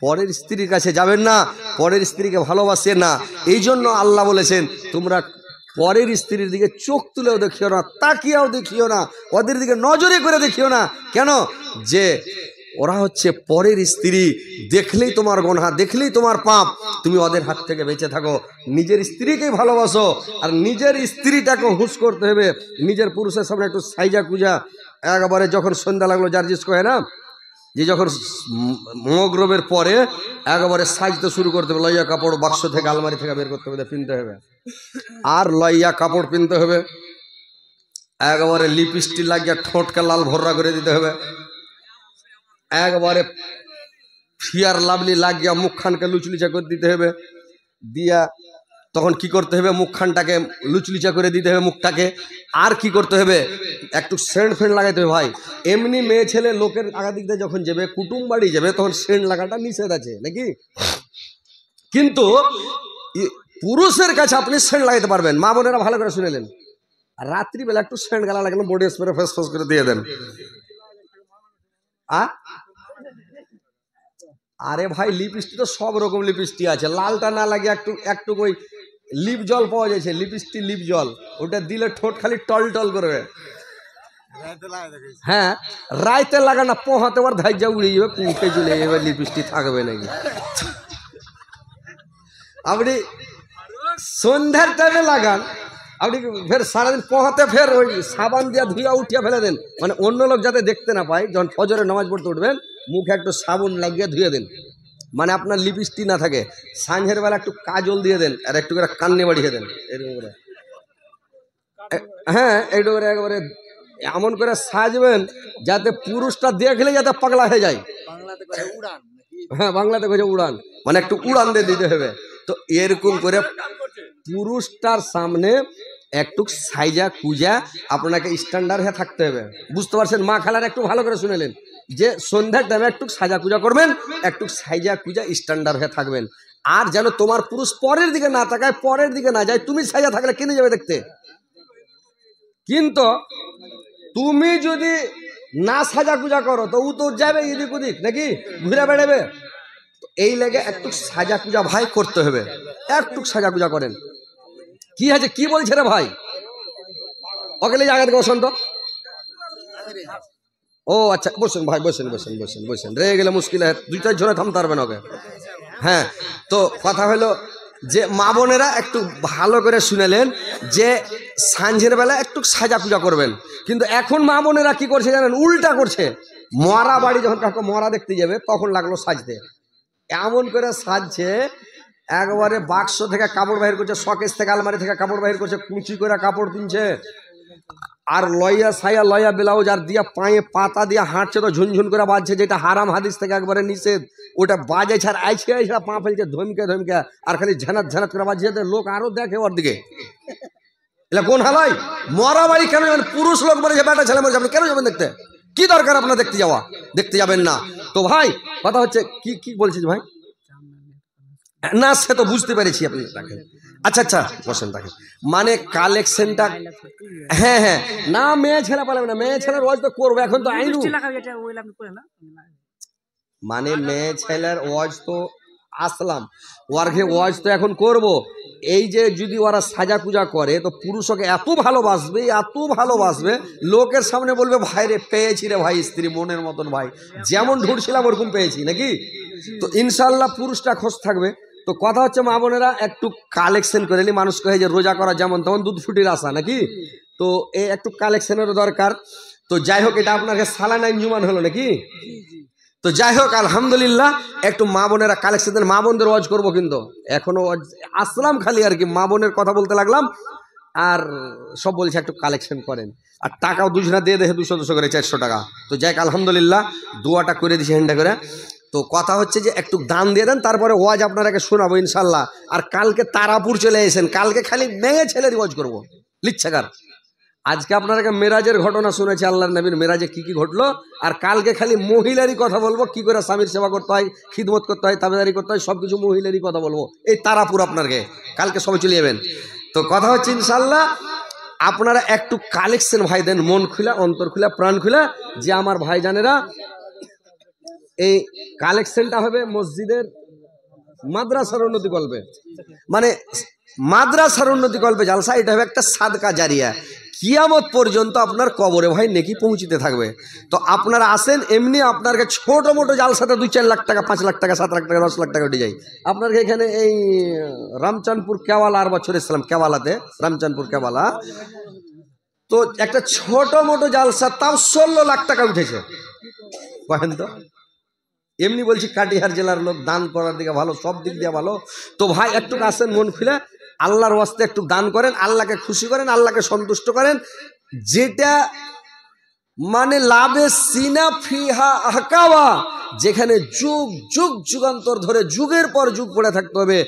পরের স্ত্রীর কাছে যাবেন না, পরের স্ত্রীকে ভালোবাসেন না। এই জন্য আল্লাহ বলেছেন, তোমরা পরের স্ত্রীর দিকে চোখ তুলেও দেখিও না, তাকিয়াও দেখিও না, ওদের দিকে নজরে করে দেখিও না। কেন? যে ওরা হচ্ছে পরের স্ত্রী, দেখলেই তোমার গুনাহ, দেখলেই তোমার পাপ। তুমি ওদের হাত থেকে বেঁচে থাকো, নিজের স্ত্রীকেই ভালোবাসো। আর নিজের স্ত্রীটাকে হুঁশ করতে হবে। নিজের পুরুষের সামনে একটু সাইজা কুজা, একবারে যখন সন্ধ্যা লাগলো, জার্জিস কয় না যে যখন মগরবের পরে একবারে সাজতে শুরু করতে হবে, লইয়া কাপড় বাক্স থেকে আলমারি থেকে বের করতে হবে, পিনতে হবে, আর লইয়া কাপড় পিনতে হবে। একবারে লিপস্টিক লাগিয়ে ঠোঁটকে লাল ভর্রা করে দিতে হবে, একবারে ফিয়ার লাভলি লাগিয়া মুখখানকে লুচলিচা করে দিতে হবে। দিয়া তখন কি করতে হবে, মুখখানটাকে লুচলিচা করে দিতে হবে মুখটাকে। আর কি করতে হবে, একটু সেন্ট ফেন্ট লাগাইতে হবে ভাই। এমনি মেয়ে ছেলে লোকের আগা দিক দিয়ে যখন যাবে, কুটুম বাড়ি যাবে, তখন সেন্ট লাগাটা নিষেধ আছে নাকি? কিন্তু পুরুষের কাছে আপনি সেন্ট লাগাইতে পারবেন। মা বোনেরা ভালো করে শুনেলেন, রাত্রিবেলা একটু সেন্ট গালা লাগানো, বডি স্প্রে ফেস ফেস করে দিয়ে দেন। আরে ভাই, লিপস্টিক তো সব রকম লিপস্টিক আছে, লালটা না লাগে একটু একটু ওই লিপ জল পাওয়া যাচ্ছে, লিপস্টিক লিপ জল, ওটা দিলে ঠোঁট খালি টল টল করবে। হ্যাঁ, রাইতে লাগানা, পোহাতে আবার ধাইজা উড়ে যাবে, কুঁকে চলে যাবে, লিপস্টিক থাকবে নাকি। আপনি সন্ধ্যার টাইমে লাগান, আপনি ফের সারাদিন পোহাতে ফের ওই সাবান দিয়ে ধুয়া উঠিয়া ফেলে দেন, মানে অন্য লোক যাতে দেখতে না পায়। যখন ফজরে নামাজ পড়তে উঠবেন, মুখে একটু সাবুন লাগিয়ে ধুয়ে দেন, মানে আপনার লিপস্টিক না থাকে। সাঁঝের বেলা একটু কাজল দিয়ে দেন, আর একটু করে কান্নে বাড়িয়ে দেন, এরকম করে। হ্যাঁ, একটু করে একবারে এমন করে সাজবেন যাতে পুরুষটা দেখলে যাতে পাগলা হয়ে যায়। হ্যাঁ, বাংলাতে কইছে উড়ান, মানে একটু উড়ান দিয়ে দিতে হবে। তো এরকম করে পুরুষটার সামনে একটু সাইজা কুজা আপনাকে স্ট্যান্ডার্ড হয়ে থাকতে হবে, বুঝতে পারছেন? মা খালার একটু ভালো করে শুনেলেন যে সন্ধ্যার টাইমে একটু সাজা কুজা করবেন, একটু সাইজা কুজা স্ট্যান্ডার্ড হয়ে থাকবেন। আর যেন তোমার পুরুষ পরের দিকে না তাকায়, পরের দিকে না যায়। তুমি সাজা থাকলে কিনে যাবে দেখতে, কিন্তু তুমি যদি না সাজা কুজা করো তো ও তো যাবে এদিক ওদিক নাকি, ঘুরে বেড়াবে। এই লেগে একটু সাজা কুজা ভাই করতে হবে, একটু সাজা কুজা করেন। কি আছে, কি বলছে রে ভাই? ওকে জায়গা থেকে বসন্ত। ও আচ্ছা, বসেন ভাই, বসেন বসেন বসেন বসেন, রেগে গেলে মুশকিল, দুইটার জন্য থামতে পারবেন ওকে। হ্যাঁ, তো কথা হলো যে মা বোনেরা একটু ভালো করে শুনেলেন যে সাঁঝের বেলা একটু সাজা পূজা করবেন। কিন্তু এখন মা বোনেরা কি করছে জানেন, উল্টা করছে। মরা বাড়ি যখন কাউকে মরা দেখতে যাবে, তখন লাগলো সাজতে, এমন করে সাজছে, একবারে বাক্স থেকে কাপড় বাহির করছে, শকেস থেকে আলমারি থেকে কাপড় বাহির করছে, কুচি করে কাপড় কিনছে, আর লইয়া সাইয়া লইয়া ব্লাউজ, আর দিয়া পায়ে পাতা দিয়ে হাঁটছে, তো ঝুনঝুন করে বাজছে, যেটা হারাম হাদিস থেকে একবারে নিষেধ। ওটা বাজে ছাড় আইছে আইসা পা ফেলছে ধমকে ধমকে, আর খালি ঝানাত ঝানাত করে বাজছে, লোক আরো দেখে ওর দিকে। এটা কোন হালাই? মরা বাড়ি কেন যাবেন? পুরুষ লোক মরেছে, বেটা ছেলে মরেছে, আপনি কেন যাবেন দেখতে? কি দরকার আপনার দেখতে যাওয়া? দেখতে যাবেন না। তো ভাই কথা হচ্ছে, কি কি বলছিস ভাই? না, সে তো বুঝতে পেরেছি আপনি রাখেন। আচ্ছা আচ্ছা, বসেন রাখেন। মানে কালেকশনটা, হ্যাঁ হ্যাঁ, না মেয়ে ছেলে পালাবে না, মেয়ে ছেলে রোজ তো করবে, এখন তো আইন মানে মেয়ে ছেলের ওয়াজ তো আসলাম, ওয়ার্ঘে ওয়াজ তো এখন করব। এই যে যদি ওরা সাজা পূজা করে তো পুরুষকে এত ভালোবাসবে, লোকের সামনে বলবে ভাই রে পেয়েছি রে ভাই স্ত্রী মনের মতন, ভাই যেমন ঢুঁড়ছিলাম ওরকম পেয়েছি নাকি। তো ইনশাল্লাহ পুরুষটা খোঁজ থাকবে। তো কথা হচ্ছে মা বোনেরা একটু কালেকশন করে নি, মানুষ কহে যে রোজা করা যেমন তেমন দুধ ফুটির আশা নাকি, তো এই একটু কালেকশনেরও দরকার। তো যাই হোক এটা আপনার সালানা ইনজুমান হলো নাকি। তো যাই হোক আলহামদুলিল্লাহ একটু মা বোনেরা কালেকশন, মা বোনদের ওয়াজ করবো, কিন্তু এখনো আসলাম খালি আর কি মা বোনের কথা বলতে লাগলাম, আর সব বলছে একটু কালেকশন করেন, আর টাকাও দুজনা দিয়ে দেখে 200 করে 400 টাকা। তো যাই আলহামদুলিল্লাহ দোয়াটা করে দিছি হ্যান্ডা করে। তো কথা হচ্ছে যে একটু দান দিয়ে দেন, তারপরে ওয়াজ আপনারাকে শোনাবো ইনশাল্লাহ। আর কালকে তারাপুর চলে এসেন, কালকে খালি মেয়ে ছেলের ওয়াজ করবো লিচ্ছাকার। আজকে আপনারা মেরাজের ঘটনা শুনেছে, আল্লাহর নবীর মেরাজে কি কি ঘটলো, আর কালকে খালি মহিলারই কথা বলবো, কি করে স্বামীর সেবা করতে হয়, খিদমত করতে হয়, তাবেদারি করতে হয়, সবকিছু মহিলারই কথা বলবো। এই তারাপুর আপনাকে কালকে সবাই চলে যাবেন। তো কথা হচ্ছে ইনশাল্লাহ আপনারা একটু কালেকশন ভাই দেন, মন খুলা, অন্তর খুলা, প্রাণ খুলা, যে আমার ভাইজানেরা এই কালেকশনটা হবে মসজিদের মাদ্রাসার উন্নতি কল্পে, মানে মাদ্রাসার উন্নতি কল্পে জালসা। এটা হবে একটা সাদকা জারিয়া, কিয়ামত পর্যন্ত আপনার কবরে ভাই নেকি পৌঁছিতে থাকবে। তো আপনারা আসেন, এমনি আপনাকে ছোট মোটো জালসাতে 2-4 লাখ টাকা, 5 লাখ টাকা, 7 লাখ টাকা, 10 লাখ টাকা উঠে যায়। আপনাকে এখানে এই রামচাঁদপুর কেওয়ালা আর বছর এসেছিলাম, কেওয়ালাতে রামচাঁদপুর কেওয়ালা, তো একটা ছোট মোটো জালসা তাও 16 লাখ টাকা উঠেছে। বলেন তো, এমনি বলছি কাটিহার জেলার লোক দান করার দিকে ভালো, সব দিক দিয়ে ভালো। তো ভাই একটু আসেন মন খুলে, আল্লাহর ওয়াস্তে একটু দান করেন, আল্লাহকে খুশি করেন, আল্লাহকে সন্তুষ্ট করেন। যেটা মানে লাভে সিনা ফিহা আহকাওয়া, যেখানে যুগ যুগ যুগান্তর ধরে যুগের পর যুগ পড়ে থাকতে হবে,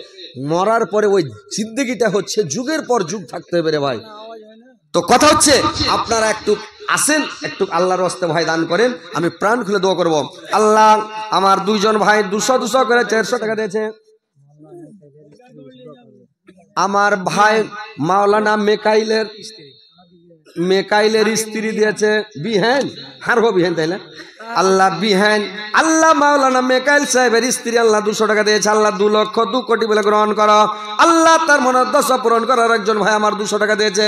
মরার পরে ওই জিন্দেগিটা হচ্ছে যুগের পর যুগ থাকতে হবে রে ভাই। তো কথা হচ্ছে আপনারা একটু আসেন, একটু আল্লাহর ওয়াস্তে ভাই দান করেন, আমি প্রাণ খুলে দোয়া করব। আল্লাহ আমার 2 জন ভাই 200 করে 400 টাকা দিয়েছে। আমার ভাই মাওলানা মেকাইলের স্ত্রী দিয়েছে বিহেন, হারবো বিহেন তাইলে আল্লাহ বিহেন, আল্লাহ মাওলানা মেকাইল সাহেবের স্ত্রী আল্লাহ 200 টাকা দিয়েছে। আল্লাহ 2 লক্ষ 2 কোটি বলে গ্রহণ করো। আল্লাহ তার মনের দশা পূরণ করার একজন ভাই আমার 200 টাকা দিয়েছে।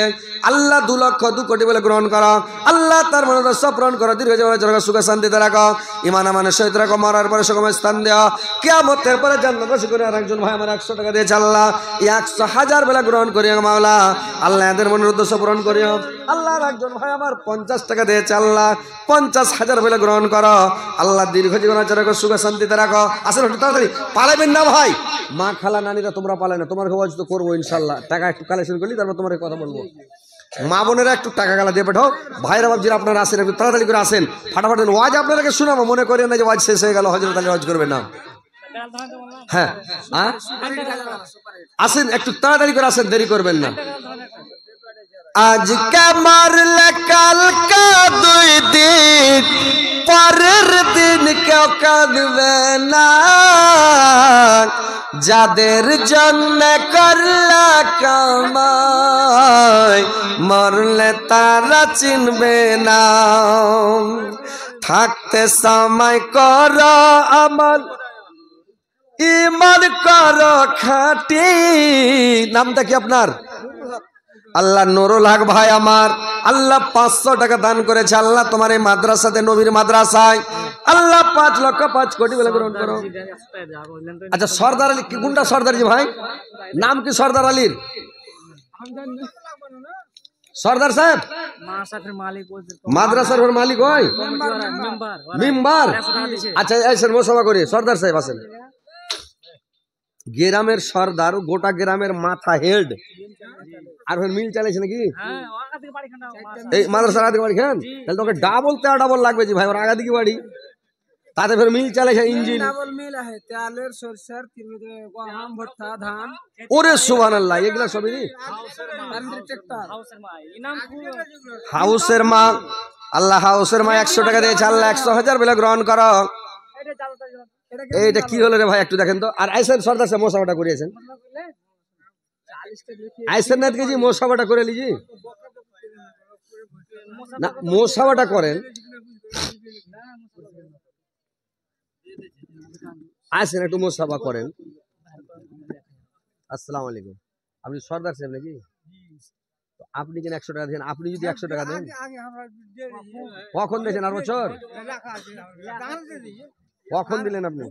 আল্লাহ 2 লক্ষ 2 কোটি বলে গ্রহণ করো। আল্লাহ তার মনের দশা পূরণ করো, দীর্ঘ জীবনের জন্য সুখে শান্তিতে রাখো, ইমান আমানের সহিত রাখো, মরার পরে সুগম স্থান দেও, কিয়ামতের পরে জান্নাতবাসী করে। আর একজন ভাই আমার 100 টাকা দিয়েছে। আল্লাহ 100,000 বেলা গ্রহণ করিও মাওলা, আল্লাহ এদের মনের উদ্দেশ্য পূরণ করিও। আল্লাহ একজন ভাই আমার 50 টাকা দিয়েছে। আল্লাহ 50,000 বেলা গ্রহণ করো। আল্লাহ দীর্ঘ জীবন রাখো, সুখে শান্তিতে রাখো। আসলে একটু তাড়াতাড়ি পালাবেন না ভাই, মা খালা নানিরা তোমরা পালায় না, তোমার খবর তো করবো ইনশাল্লাহ। টাকা একটু কালেকশন করলি তারপর তোমার কথা বলবো। মা বোনেরা একটু টাকা গালা দিয়ে পাঠাও, ভাইরা বাবজিরা আপনারা আসেন, একটু তাড়াতাড়ি করে আসেন, ফাটাফাটি ওয়াজ আপনাদেরকে শোনাবো, মনে করেন না যে ওয়াজ শেষ হয়ে গেল, হযরত আলী ওয়াজ করবেন না। হ্যাঁ আসেন, একটু তাড়াতাড়ি করে আসেন, দেরি করবেন না। আজকে মারলে কালকে 2 দিন, পরের দিন কেউ কাঁদবে না, যাদের জন্য করলা কামাই মরলে তারা চিনবে না। থাকতে সময় করো আমল, ইমান করো খাঁটি। নামটা কি আপনার? আল্লাহ নুরুল হক ভাই আমার আল্লাহ 500 টাকা দান করেছে। আল্লাহ তোমার এই মাদ্রাসাতে, নবীর মাদ্রাসায় আল্লাহ 5 লক্ষ 5 কোটি বলে গ্রহণ করো। আচ্ছা সর্দার আলী কোনটা সর্দারজি ভাই? নাম কি সর্দার আলীর? সর্দার সাহেব মাদ্রাসার মালিক হয় মেম্বার। আচ্ছা আসেন মোসাফা করি, সর্দার সাহেব আসেন। গ্রামের সর্দার, গোটা গ্রামের মাথা হেড, আর মিল চালাইছে নাকি এই মাদ্রাসার আগে বাড়ি খান, তাহলে তোকে ডাবল ডাবল লাগবে জি ভাই, ওর আগা দিকে বাড়ি, তাতে ফের মিল চালাইছে ইঞ্জিন। ওরে সুবহানাল্লাহ, এগুলা সবই হাউসের মা। আল্লাহ হাউসের মা 100 টাকা দিয়েছে। আল্লাহ 100,000 বেলা গ্রহণ করো। এইটা কি হলো রে ভাই, একটু দেখেন তো। আর আইসেন সর্দার সাহেব মোসাফাটা করিয়েছেন, আইসেন না জি মোসাফাটা করে লিজি না, মোসাফাটা করেন। আসেন একটু মোসাফা করেন। আসসালামু আলাইকুম। আপনি সর্দার সাহেব নাকি? আপনি কেন 100 টাকা দেন? আপনি যদি 100 টাকা দেন কখন দিয়েছেন? আর বছর কখন দিলেন আপনি?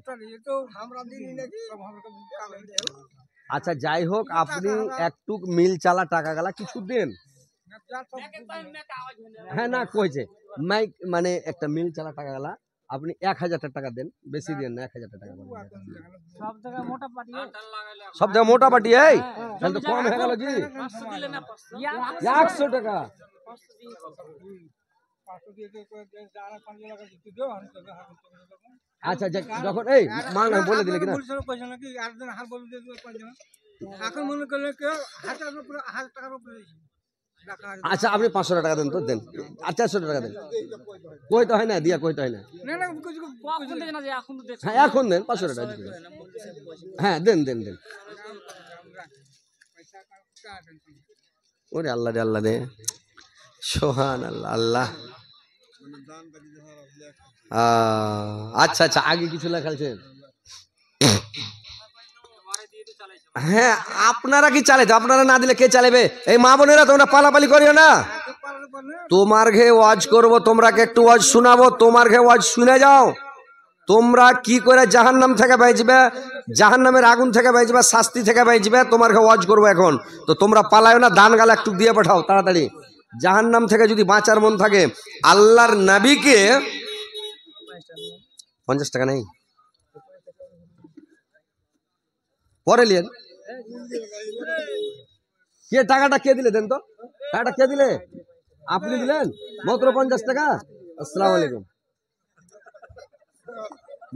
আচ্ছা যাই হোক, আপনি একটু মিল চালা টাকা গালা কিছু দেন। হ্যাঁ না কইছে মাইক মানে একটা মিল চালা টাকা গালা আপনি 1000 টাকা দেন, বেশি দেন না, 1000 টাকা। সব জায়গায় মোটা পাটি এই তাহলে তো কম হয়ে গেল কি? 100 টাকা। আচ্ছা যখন এই মাল বলে দিলে কিনা এখন মনে করলে কেউ 1000 টাকার উপরে। আচ্ছা আপনি 500 টাকা দেন তো দেন, আর 400 টাকা দেন। কইতে হয় না দিয়া, কইতে হয় না। হ্যাঁ এখন দেন 500 টাকা। হ্যাঁ দেন দেন দেন। ওরে আল্লাহ রে আল্লাহ রে, সোহান আল্লাহ আল্লাহ। আচ্ছা আচ্ছা, আগে কিছু লেখাছেন? হ্যাঁ আপনারা কি চালাইতে? আপনারা না দিলে কে চালাবে? এই মা বোনেরা তোমরা পালাপালি করিও না। তোমার ঘে ওয়াজ করবো, তোমরাকে একটু ওয়াজ শোনাবো, তোমার ঘে ওয়াজ শুনে যাও। তোমরা কি করে জাহান্নাম থেকে বাঁচবে, জাহান্নামের আগুন থেকে বাঁচবে, শাস্তি থেকে বাঁচবে, তোমার ঘে ওয়াজ করবো এখন। তো তোমরা পালায়ও না, দান গালা একটু দিয়ে পাঠাও তাড়াতাড়ি। জাহান্নাম থেকে যদি বাঁচার মন থাকে, আল্লাহর নবীকে 50 টাকা নেই পরে লিয়েন। কে টাকাটা কে দিলে? দেন তো টাকাটা কে দিলে? আপনি দিলেন মাত্র 50 টাকা। আসসালামু আলাইকুম।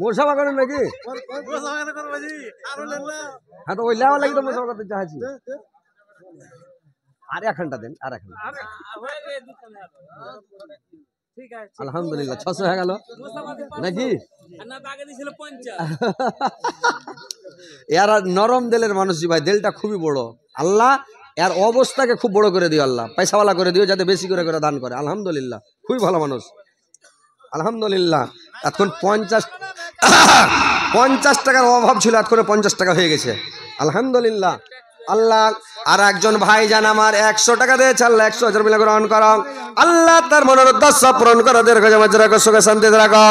মোসাফা করেন নাকি? হ্যাঁ তো ওই লেওয়া লাগি তো মোসাফা করতে চাচ্ছি। আর 1 ঘন্টা দেন, আর 1 ঘন্টা। আলহামদুলিল্লাহ 600 হয়ে গেল নাকি? এরা নরম দিলের মানুষ ভাই, দিলটা খুবই বড়। আল্লাহ এর অবস্থাকে খুব বড় করে দিও, আল্লাহ পয়সাওয়ালা করে দিও, যাতে বেশি করে দান করে। আলহামদুলিল্লাহ খুবই ভালো মানুষ। আলহামদুলিল্লাহ এখন 50 টাকার অভাব ছিল, এখন 50 টাকা হয়ে গেছে। আলহামদুলিল্লাহ। আল্লাহ আর একজন ভাই জান আমার 100 টাকা দিয়েছে, আল্লাহ 100,000 মিলে গ্রহণ করো। আল্লাহ তার মনের উদ্দেশ্য পূরণ করো, দীর্ঘ জীবন রাখো, সুখে শান্তিতে রাখো।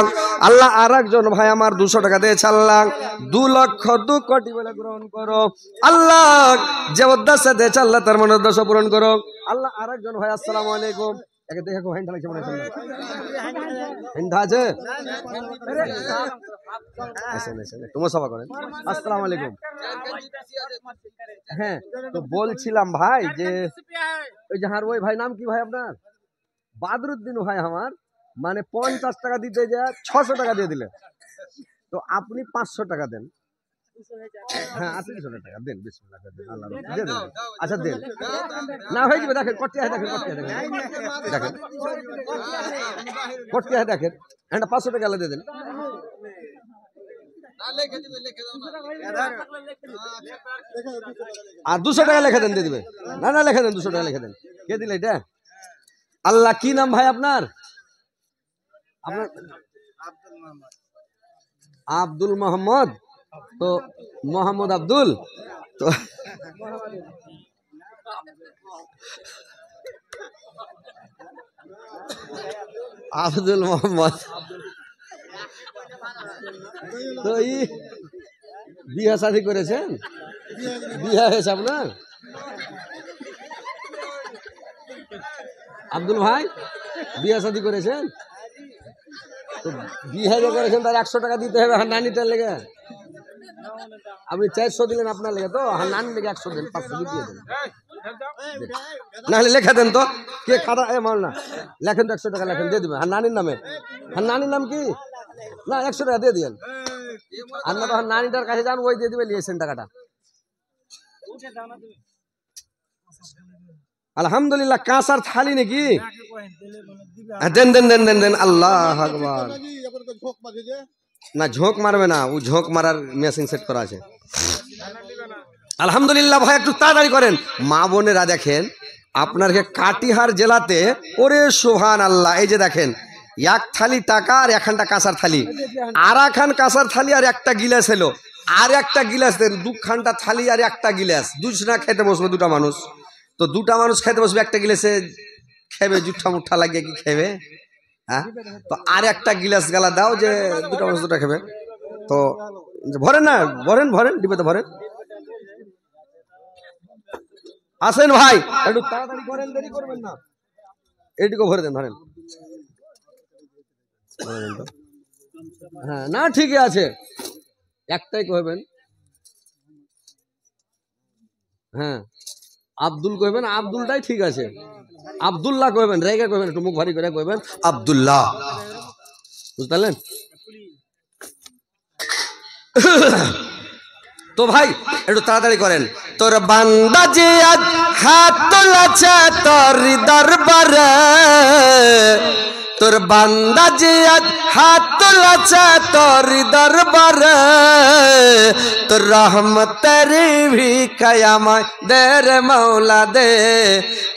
আল্লাহ আর একজন ভাই আমার 200 টাকা দিয়েছে, আল্লাহ 2,02,00,000 বলে গ্রহণ করো। আল্লাহ যে উদ্দেশ্য দিয়েছে, আল্লাহ তার মনের উদ্দেশ্য পূরণ করো। আল্লাহ আর একজন ভাই, আসসালামু আলাইকুম। একে দেখে কো হেন্ডা লাগছে মনে আছে? হেন্ডা আছে? তোমার সভা করেন। আসসালামু আলাইকুম। হ্যাঁ তো বলছিলাম ভাই যে ওই যাহার ওই ভাই নাম কি ভাই আপনার? বাদরুদ্দিন ভাই আমার মানে 50 টাকা দিতে যা 600 টাকা দিয়ে দিলেন। তো আপনি 500 টাকা দেন। হ্যাঁ 300 টাকা দেন। বিসমিল্লাহ দেন, আল্লাহ দেন। আচ্ছা দেন না হয়ে যাবে। দেখেন কত টাকা, দেখেন কত টাকা, দেখেন কত টাকা, দেখেন এটা 500 টাকা দিয়ে দেন। আর 200 টাকা লিখে দেন, দিয়ে দিবে। না না লিখে দেন, 200 টাকা লিখে দেন। কে দিলে এটা? আল্লাহ কি নাম ভাই আপনার? আপনার আব্দুল মোহাম্মদ। তো মোহাম্মদ আব্দুল তো আব্দুল মোহাম্মদ তো বিয়ে শাদী করেছেন? বিয়ে হয়েছে আপনার? আব্দুল ভাই বিয়ে শাদী করেছেন? তো বিয়ে যে করেছেন তার 100 টাকা দিতে হবে নানিটার লেগে। আপনি 400 দিলেন আপনার লেগে, তো নানির লেগে 100 দেন, 500 দিয়ে দেন। নাহলে লেখা দেন তো। কে খাতা এ মাল না লেখেন তো, 100 টাকা লেখেন, দিয়ে দিবেন। আর নানির নামে, আর নানির নাম কি? না 100 টাকা দিয়ে দিবেন। আর না তো নানিটার কাছে যান, ওই দিয়ে দিবে, নিয়েছেন টাকাটা। আলহামদুলিল্লাহ। কাঁসার থালি নাকি? দেন দেন দেন দেন দেন। আল্লাহ আকবার। না ঝোঁক মারবে না, ও ঝোঁক মারার মেশিন সেট করা আছে। আলহামদুলিল্লাহ ভাই একটু তাড়াতাড়ি করেন। মা বোনেরা দেখেন আপনার কাটিহার জেলাতে, ওরে সুবহান আল্লাহ, এই যে দেখেন এক থালি টাকা আর একখানটা কাঁসার থালি, আর একখান কাঁসার থালি আর একটা গিলাস এলো, আর একটা গিলাস দেন, দুখানটা থালি আর একটা গিলাস, দুজনা খেতে বসবে, দুটা মানুষ, তো দুটা মানুষ খেতে বসবে, একটা গিলাসে খেবে, জুঠা মুঠা লাগিয়ে কি খেবে? হ্যাঁ, তো আর একটা গিলাস গালা দাও যে দুটা মানুষ দুটা খেবে, তো ভরেন না, ভরেন ভরেন, ডিবেতে ভরেন। আসেন ভাই, একটু তাড়াতাড়ি করেন, দেরি করবেন না, এইটুকু ভরে দেন, ধরেন। হ্যাঁ না, ঠিকই আছে, একটাই কহবেন। হ্যাঁ, আব্দুল কহবেন, আব্দুলটাই ঠিক আছে, আব্দুল্লাহ কহবেন, রেগে কহবেন, একটু মুখ ভারী করে কহবেন আব্দুল্লাহ, বুঝতে পারলেন? তো ভাই একটু তাড়াতাড়ি করেন। তোর বান্দা যে আজ হাত তোলাছে তোর দরবারে, তোর বান্দা যে আজ হাত তোলাছে তোর দরবারে, তোর রহমতের ভিখায়ামায় দে রে মৌলা দে,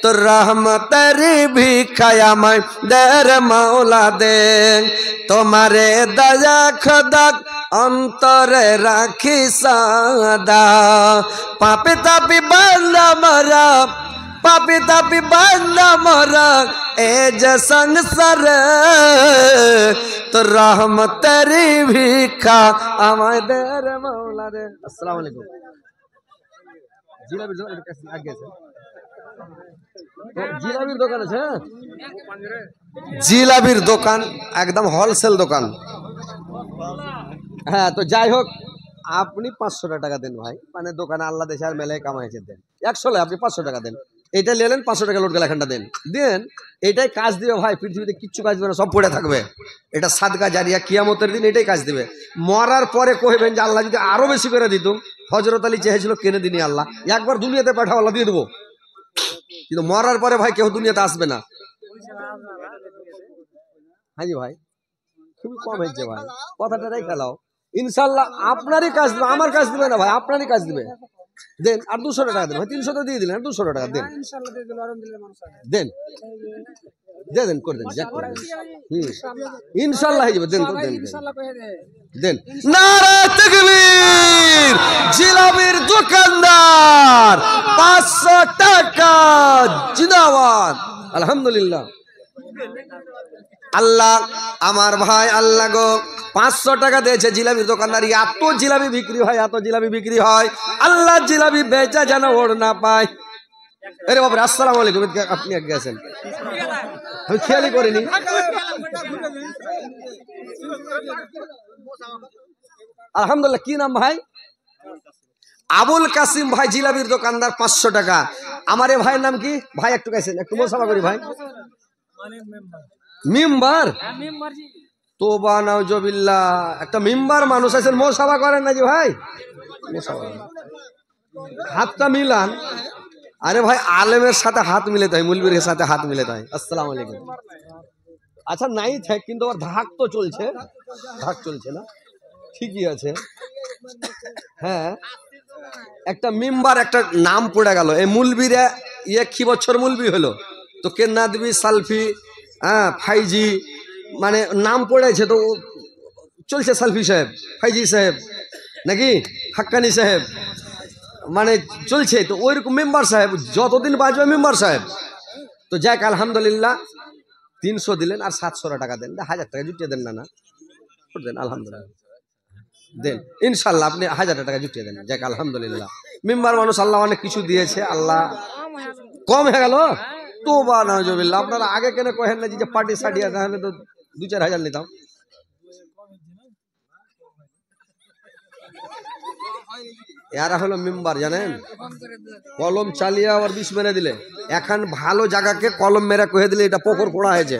তোর রহমতের ভিখায়ামায় দে রে মৌলা দে, তোমারে দয়া খোদা অন্তরে রাখি সাদা, পাপে তাপি বান্দা মরা, পাপি তাপি বান্দা মরা এ যে সংসার, তো রহমতের ভিখা আমায় দে রে মৌলা দে। আসসালামু আলাইকুম। জিলাপির দোকান আগে আছে, জিলাপির দোকান আছে, জিলাপির দোকান একদম হোলসেল দোকান। হ্যাঁ, তো যাই হোক, আপনি 500 টাকা দেন ভাই, মানে দোকানে আল্লাহ দেশে আর মেলায় কামাইছে, দেন 100 আপনি 500 টাকা দেন, এটা নিলেন 500 টাকা লোড গেল, এখানটা দেন, দেন, এটাই কাজ দিবে ভাই, পৃথিবীতে কিচ্ছু কাজ দিবে না, সব পড়ে থাকবে, এটা সাদকা জারিয়া, কিয়ামতের দিন এটাই কাজ দিবে। মরার পরে কইবেন যে আল্লাহ যদি আরো বেশি করে দিত, হযরত আলী চেয়েছিল কেনে দিনি আল্লাহ, একবার দুনিয়াতে পাঠাও আল্লাহ দিয়ে দেবো, কিন্তু মরার পরে ভাই কেউ দুনিয়াতে আসবে না। হ্যাঁ জি ভাই, খুবই কম হয়েছে ভাই, কথাটাই খেলাও, ইনশাল্লাহ আপনারই কাজ দিবে, আমার কাজ দিবে না ভাই, আপনারই কাজ দিবে, দেন। আর 200 টাকা দেন ভাই, 300 তো দিয়ে দিলেন, 200 টাকা দেন, দেন, দিয়ে দেন, করে দেন, ইনশাল্লাহ হয়ে যাবে, দেন তো, দেন দেন। নারে তাকবীর, জিলাপির দোকানদার 500 টাকা জিন্দাবাদ, আলহামদুলিল্লাহ। আল্লাহ আমার ভাই, আল্লাহ গো 500 টাকা দিয়েছে জিলাপির দোকানদার, এত জিলাপি বিক্রি হয়, এত জিলাপি বিক্রি হয়, আল্লাহ জিলাপি বেচা যেন ওর না পায়। আরে বাবা, আসসালামু আলাইকুম, আপনি এক গেছেন, আমি খেয়ালই করিনি। আলহামদুলিল্লাহ। কি নাম ভাই? আবুল কাসিম ভাই, জিলাপির দোকানদার 500 টাকা। আমার এ ভাইয়ের নাম কি ভাই? একটু গেছেন, একটু মোসাফা করি ভাই। মেম্বার, তোবা নাউজুবিল্লাহ, একটা মেম্বার মানুষ আছেন, মোসাফা করেন না জি ভাই, হাতটা মিলান। আরে ভাই, আলেমের সাথে হাত মিলাতে হয়, মুলবির সাথে হাত মিলাতে হয়। আসসালামু আলাইকুম। আচ্ছা নাই থাক, কিন্তু আবার ধাক তো চলছে, ধাক চলছে না, ঠিকই আছে। হ্যাঁ, একটা মেম্বার, একটা নাম পড়ে গেল, এই মুলবিরা কি বছর মুলবি হলো, তো কে নাদবি সালফি, হ্যাঁ ফাইজি, মানে নাম পড়েছে, তো চলছে সালফি সাহেব, ফাইজি সাহেব, নাকি হাক্কানি সাহেব, মানে চলছে, তো ওইরকম মেম্বার সাহেব যতদিন বাঁচবে মেম্বার সাহেব। তো যাক আলহামদুলিল্লাহ, 300 দিলেন, আর 700 টাকা দেন, 1000 টাকা জুটিয়ে দেন, না দেন, আলহামদুলিল্লাহ দেন, ইনশাল্লাহ আপনি 1000 টাকা জুটিয়ে দেন। যাক আলহামদুলিল্লাহ, মেম্বার মানুষ, আল্লাহ অনেক কিছু দিয়েছে, আল্লাহ কম হয়ে গেল, তোবা নাউজুবিল্লাহ। আপনারা আগে কেন কহেন না যে পার্টি সাটিয়া, তাহলে তো 2-4 হাজার নিতাম। এরা হলো মেম্বার, জানেন, কলম চালিয়ে আবার 20 মেরে দিলে, এখন ভালো জায়গাকে কলম মেরে কহে দিলে এটা পুকুর খোঁড়া হয়েছে।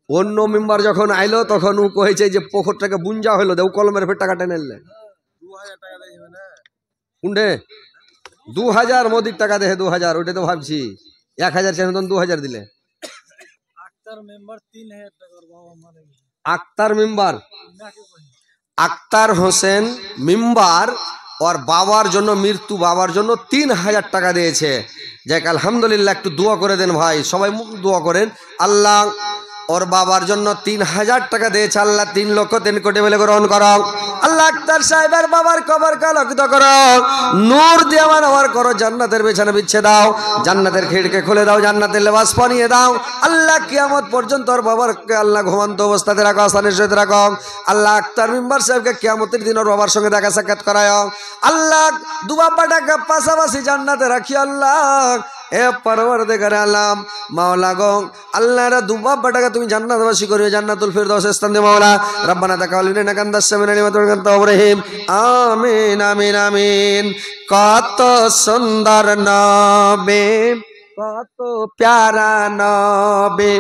অন্য মেম্বার যখন আইলো তখন ও কহেছে যে পুকুরটাকে বুঞ্জা হইলো, দেও কলমের ফের টাকা টেনে নিলে। 2000 মোদির টাকা দেখে 2000, ওইটা তো ভাবছি 1000 চাই, 2000 দিলে। আক্তার মেম্বার, আক্তার হোসেন মেম্বার, ওর বাবার জন্য, মৃত্যু বাবার জন্য 3000 টাকা দিয়েছে। যাক আলহামদুলিল্লাহ, একটু দোয়া করে দেন ভাই, সবাই দোয়া করেন, আল্লাহ ওর বাবার জন্য 3000 টাকা দিয়েছে আল্লাহ 3,03,00,000 বলে গ্রহণ করো। আল্লাহ আক্তার সাহেবের বাবার কবর আলোকিত করো, নূর দিয়ে আমার করো, জান্নাতের বিছানা বিছিয়ে দাও, জান্নাতের খিড়কি খুলে দাও, জান্নাতের লেবাস পরিয়ে দাও। আল্লাহ কিয়ামত পর্যন্ত ওর বাবারকে আল্লাহ ঘুমন্ত অবস্থাতে রাখো, আসানের সাথে রাখো। আল্লাহ আক্তার মেম্বার সাহেবকে কিয়ামতের দিন ওর বাবার সঙ্গে দেখা সাক্ষাৎ করায়। আল্লাহ দু বাবাটাকে পাশাপাশি জান্নাতে রাখি। আল্লাহ এ পরওয়ারদিগার আলম মাওলা গো, আল্লাহর দু বাবাটাকে তুমি জান্নাতবাসী করিও, জান্নাতুল ফিরদাউস স্থান দিও মাওলা। রব্বানা তাকাব্বাল মিন্না ইন্নাকা আনতাস সামিউল আলিম ওয়া তুব আলাইনা তাওয়াবুর রহিম। আমিন আমিন আমিন। কত সুন্দর নবী, কত প্যারা নবী,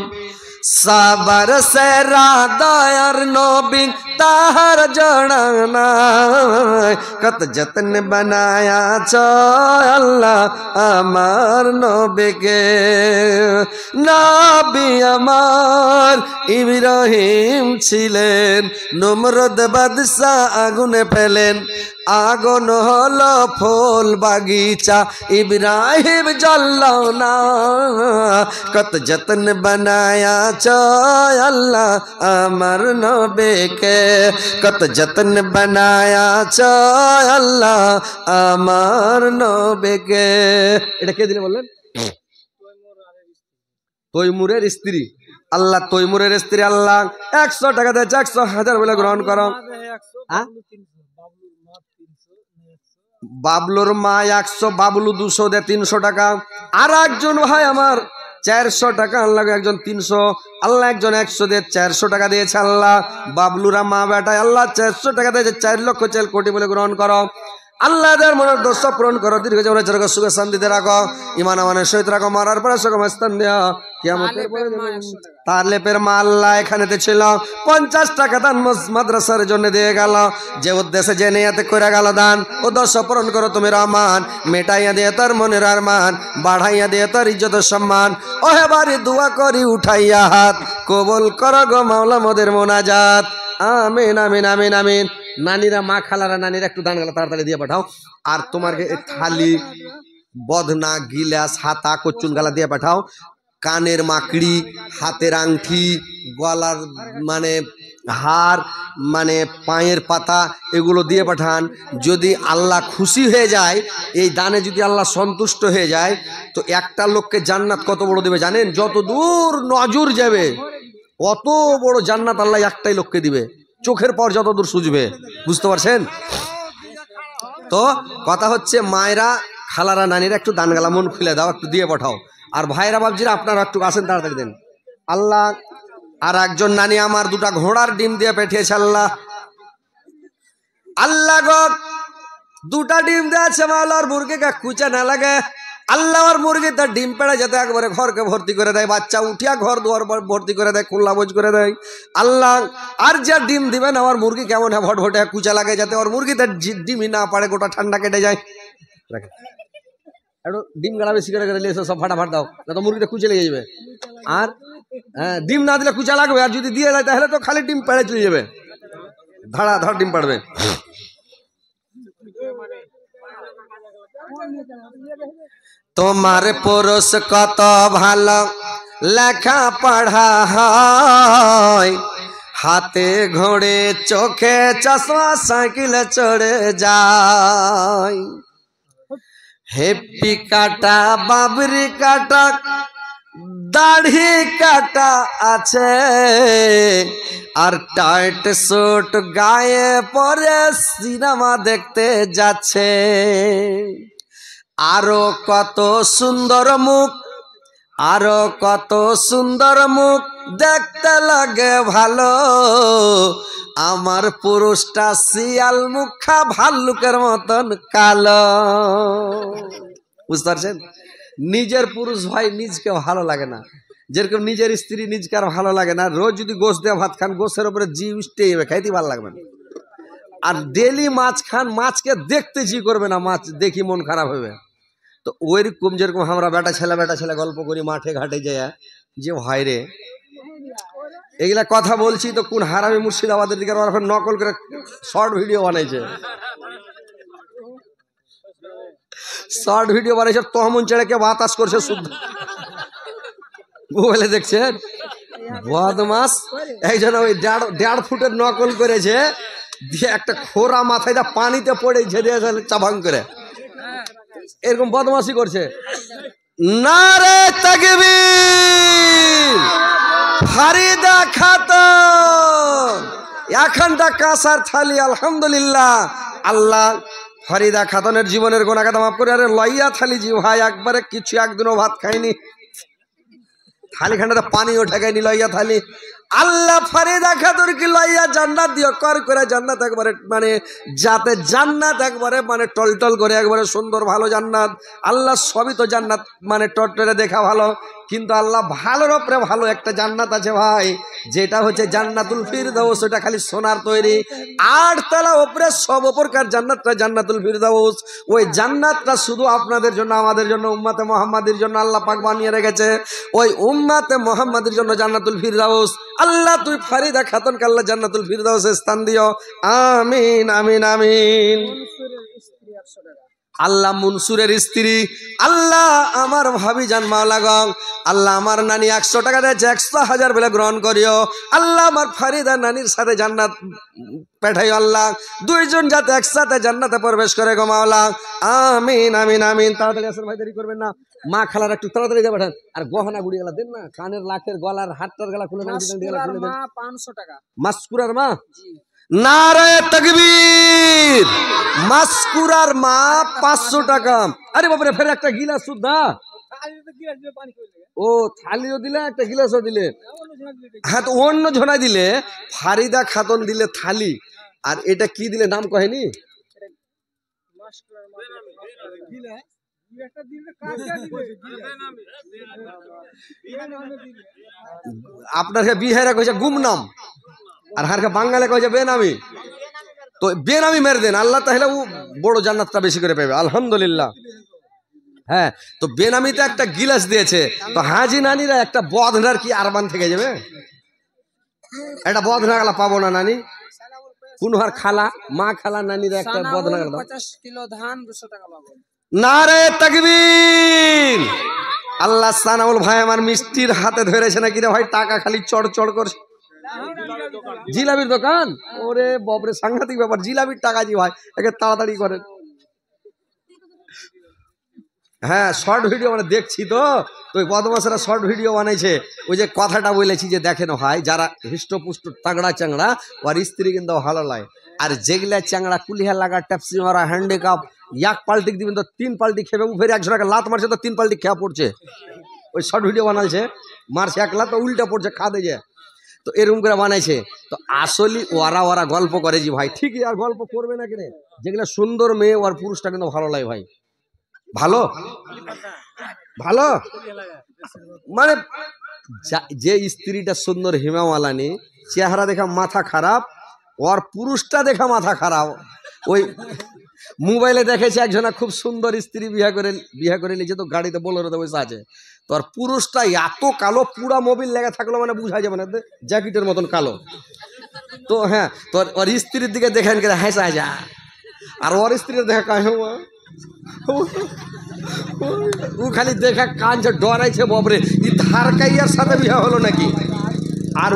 সাবর সেরা দয়ার নবী তাহার জড়া নাই। কত যতন বানায়া ছো আল্লাহ আমার নবীকে। নবী আমার ইব্রাহিম ছিলেন, নমরুদ বাদশা আগুনে ফেলেন, আগুন হলো ফুল বাগিচা, ইব্রাহিম জ্বলল না। কত যতন বানায়া ছো আল্লাহ আমার নবীকে, কত যতন বানায়া ছো আল্লাহ আমার নবীকে। এটা কে দিলে বললেন? তৈমুরের স্ত্রী। আল্লাহ তৈমুরের স্ত্রী আল্লাহ 100 টাকা দিয়েছে, 100,000 বলে গ্রহণ করো। বাবলুর মা 100, বাবলু 200 দেয় 300 টাকা। আর একজন ভাই আমার 400 টাকা, আল্লাহ একজন 300, আল্লাহ একজন 100 দিয়ে 400 টাকা দিয়েছে। আল্লাহ বাবলুরা মা বেটায় আল্লাহ 400 টাকা দিয়েছে, 4,04,00,000 বলে গ্রহণ করো। আল্লাহ দেওয়ার মনের দোষ পূরণ করো, দীর্ঘ জীবনে চিরকাল সুখে শান্তিতে রাখো, ইমান আমানের সহিত রাখো, মারার পরে সুখম স্থান দেওয়া কিয়ামতের পরে তার লেপের মা আল্লাহ এখানেতে ছিল 50 টাকা দান মাদ্রাসার জন্য দিয়ে গেল, যে উদ্দেশ্যে যে নিয়াতে করে গেল দান ও দশ পূরণ করো তুমি রহমান, মেটাইয়া দিয়ে তার মনের আরমান, বাড়াইয়া দিয়ে তার ইজ্জত সম্মান, ওহে বাড়ি দোয়া করি উঠাইয়া হাত, কবুল করো গো মাওলা মোদের মোনাজাত। আমিন আমিন আমিন আমিন। নানিরা মা খালারা নানিরা একটু দান গালা তাড়াতাড়ি দিয়ে পাঠাও। আর তোমার থালি বদনা গিলাস হাতা কচুন গালা দিয়ে পাঠাও। কানের মাকড়ি, হাতের আংটি, গলার মানে হার, মানে পায়ের পাতা, এগুলো দিয়ে পাঠান। যদি আল্লাহ খুশি হয়ে যায়, এই দানে যদি আল্লাহ সন্তুষ্ট হয়ে যায়, তো একটা লোককে জান্নাত কত বড় দেবে জানেন? যত দূর নজর যাবে অত বড় জান্নাত আল্লাহ একটাই লোককে দিবে, চোখের পর যত দূর সুঝবে। বুঝতে পারছেন তো? কথা হচ্ছে মায়েরা খালারা নানিরা একটু দান গালা মন খুলে দাও, একটু দিয়ে পাঠাও। আর ভাইরা বাবজিরা আপনারা একটু আসেন, তাড়াতাড়ি দেন। আল্লাহ আর একজন নানি আমার 2টা ঘোড়ার ডিম দিয়ে পাঠিয়েছে। আল্লাহ আল্লাহ গো 2টা ডিম দিয়েছে মাওলার মুরগিকে কুচা না লাগে। আল্লাহ আর মুরগি তার ডিম পেড়ে যেতে একবারে ঘরকে ভর্তি করে দেয়, বাচ্চা উঠিয়া ঘর দুয়ার ভর্তি করে দেয়, খুল্লা বোঝ করে দেয়। আল্লাহ আর যা ডিম দিবেন আমার মুরগি কেমন হয় ভটভটে কুচা লাগে, যাতে ওর মুরগি তার ডিমই না পারে, গোটা ঠান্ডা কেটে যায়। একটু ডিম গালা বেশি করে নিয়ে সব ফাটাফাট দাও, না তো মুরগিটা কুচে লেগে যাবে। আর হ্যাঁ, ডিম না দিলে কুচা লাগবে, আর যদি দিয়ে দেয় তাহলে তো খালি ডিম পেড়ে চলে যাবে, ধাড়া ধর ডিম পাড়বে। তোমার পুরুষ কত ভালো লেখা পড়া হয়, হাতে ঘোড়ে চোখে চশমা সাইকেলে চড়ে যায়, হেপি কাটা বাবরি কাটা দাড়ি কাটা আছে, আর টাইট স্যুট গায়ে পরে সিনেমা দেখতে যাচ্ছে। আরো কত সুন্দর মুখ, আরো কত সুন্দর মুখ দেখতে লাগে ভালো, আমার পুরুষটা শিয়াল মুখা ভাল্লুকের মতন কালো। বুঝতে পারছেন? নিজের পুরুষ ভাই নিজকে ভালো লাগে না, যেরকম নিজের স্ত্রী নিজকে আর ভালো লাগে না। রোজ যদি গোশ দেওয়া ভাত খান, গোশের উপরে জি উঠতে যাবে, খাইতে ভালো লাগবে না। আর ডেলি মাছ খান, মাছকে দেখতে জি করবে না, মাছ দেখি মন খারাপ হবে। তো ওইরকম যেরকম আমরা বেটা ছেলে গল্প করি মাঠে ঘাটে যায়, যে ভাই রে এগুলা কথা বলছি তো কোন হারামি মুর্শিদাবাদের দিকে নকল করে শর্ট ভিডিও বানাইছে, শর্ট ভিডিও বানাইছে, তহমন ছেড়ে কে বাতাস করছে শুদ্ধ মোবাইলে দেখছেন, বদমাস এই জন্য ওই 1.5 ফুটের নকল করেছে, দিয়ে একটা খোরা মাথায় দা পানিতে পড়ে ঝেড়ে চাবাং করে এরকম বদমাসি করছে। নারে তাকবীর! ফারিদা খাতুন এখানটা কাঁসার থালি, আলহামদুলিল্লাহ। আল্লাহ ফারিদা খাতুনের জীবনের গুনাহগাতা মাফ করে। আরে লইয়া থালি জি ভাই, একবারে কিছু একদিনও ভাত খাইনি, থালি খান্ডাতে পানিও ঠেকাইনি, লইয়া থালি। আল্লাহ ফারিদা খাতুন কি লইয়া জান্নাত দিও কর করে, জান্নাত একবারে মানে যাতে জান্নাত একবারে মানে টলটল করে একবারে সুন্দর ভালো জান্নাত। আল্লাহ সবই তো জান্নাত মানে টটরে দেখা ভালো, কিন্তু আল্লাহ ভালোর ওপরে ভালো একটা জান্নাত আছে ভাই, যেটা হচ্ছে জান্নাতুল ফিরদাউস। ওটা খালি সোনার তৈরি, 8 তলা ওপরে সব ওপরকার জান্নাতটা জান্নাতুল ফিরদাউস। ওই জান্নাতটা শুধু আপনাদের জন্য, আমাদের জন্য, উম্মতে মুহাম্মাদের জন্য আল্লাহ পাক বানিয়ে রেখেছে। ওই উম্মতে মুহাম্মাদের জন্য জান্নাতুল ফিরদাউস। আল্লাহ তুই ফারিদা খাতুনকে আল্লাহ জান্নাতুল ফিরদাউসে স্থান দিও, আমিন আমিন আমিন। আল্লাহ মনসুরের স্ত্রী, আল্লাহ আমার ভাবি জান মাওলা গং, আল্লাহ আমার নানি 100 টাকা দিয়েছে, 100,000 বলে গ্রহণ করিও। আল্লাহ আমার ফারিদা নানির সাথে জান্নাত পাঠাইও, আল্লাহ দুইজন যাতে একসাথে জান্নাতে প্রবেশ করে গো মাওলা, আমিন আমিন আমিন। তাড়াতাড়ি আসেন ভাই, দেরি করবেন না। মা খালার একটু তাড়াতাড়ি দিয়ে পাঠান, আর গহনা গুড়ি গেলা দেন না, কানের লাখের গলার হাতটার গলা খুলে দেন, 500 টাকা। মাসকুরার মা, নারে তাকবীর! মাসকুরার মা 500 টাকা। আরে বাবারে, ফের একটা গিলাস সুদ্ধা, ও থালিও দিলে একটা গিলাসও দিলে। হ্যাঁ, তো অন্য ঝোনা দিলে, ফারিদা খাতুন দিলে থালি, আর এটা কি দিলে নাম কহেনি? আপনার বিহারে কইছে গুমনাম, আর হারকে বাঙালি কইছে বেনামি। তো বেনামি মেরে দেন, আল্লাহ তাহলে ও বড় জান্নাতটা বেশি করে পাবে, আলহামদুলিল্লাহ। হ্যাঁ, তো বেনামিতে একটা গিলাস দিয়েছে, তো হাজি নানিরা একটা বদনার কি আরবান থেকে যাবে, একটা বদনা গেলা পাবো না নানি? কোন হার খালা, মা খালা নানিরা একটা বদনা গেলা 50 কিলো ধান 200 টাকা পাবো। নারে তাকবীর! আল্লাহ সানাউল ভাই আমার মিষ্টির হাতে ধরেছে নাকি রে ভাই, টাকা খালি চড় চড় করছে। জিলাপির দোকান, ওরে বাপরে সাংঘাতিক ব্যাপার, জিলাপির টাকা জি ভাই, একে তাড়াতাড়ি করেন। হ্যাঁ, শর্ট ভিডিও মানে দেখছি তো, ওই বদমাসেরা শর্ট ভিডিও বানাইছে। ওই যে কথাটা বলেছি যে দেখেন ভাই, যারা হৃষ্টপুষ্ট তাগড়া চাংড়া, ওর স্ত্রী কিন্তু ভালো লাগে, আর যেগুলা চাংড়া কুলিহা লাগা ট্যাপসি মারা হ্যান্ডিকাপ, এক পাল্টি দিবেন তো 3 পাল্টি খেবে, ফের 100 টাকা লাত মারছে তো 3 পাল্টি খেয়া পড়ছে। ওই শর্ট ভিডিও বানাইছে, মারছে 1 লাত তো উল্টা পড়ছে খাদে যে, তো এরকম করে বানাইছে। তো আসলে ওরা গল্প করে জি ভাই, ঠিকই, আর গল্প করবে না কিনে, যেগুলা সুন্দর মেয়ে ওর পুরুষটা কিন্তু ভালো লাগে ভাই, ভালো ভালো মানে যে স্ত্রীটা সুন্দর হিমাওয়ালানি, চেহারা দেখা মাথা খারাপ, ওর পুরুষটা দেখা মাথা খারাপ। ওই মোবাইলে দেখেছে একজনা খুব সুন্দর স্ত্রী বিয়ে করে নিয়েছে, তো গাড়িতে বোলেরোতে বসে আছে, তোর পুরুষটা এত কালো, পুরা মোবিল লেগে থাকলো মানে বুঝা যাবে না, জ্যাকেটের মতন কালো। তো হ্যাঁ, তোর ওর স্ত্রীর দিকে দেখেন কে হাসা যা, আর ওর স্ত্রীর দেখা কাহে ও খালি দেখা কানছে, ডরাইছে বাপরে, ই ধারকাইয়ার সাথে বিয়ে হলো নাকি। আর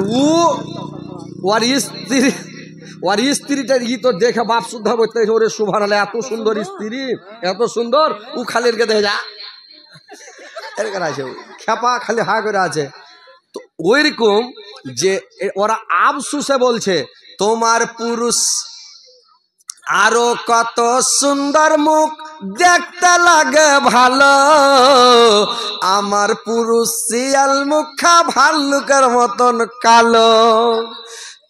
ওর স্ত্রীটা ই তো দেখে বাপ শুদ্ধা বলতে, ওরে সুভান আলে এত সুন্দর স্ত্রী, এত সুন্দর, ও খালির কে দেখে যা এরকম আছে, খেপা খালি হা করে আছে। তো ওইরকম যে ওরা আফসুসে বলছে, তোমার পুরুষ আরো কত সুন্দর, মুখ দেখতে লাগে ভালো, আমার পুরুষ শিয়াল মুখা ভাল্লুকের মতন কালো,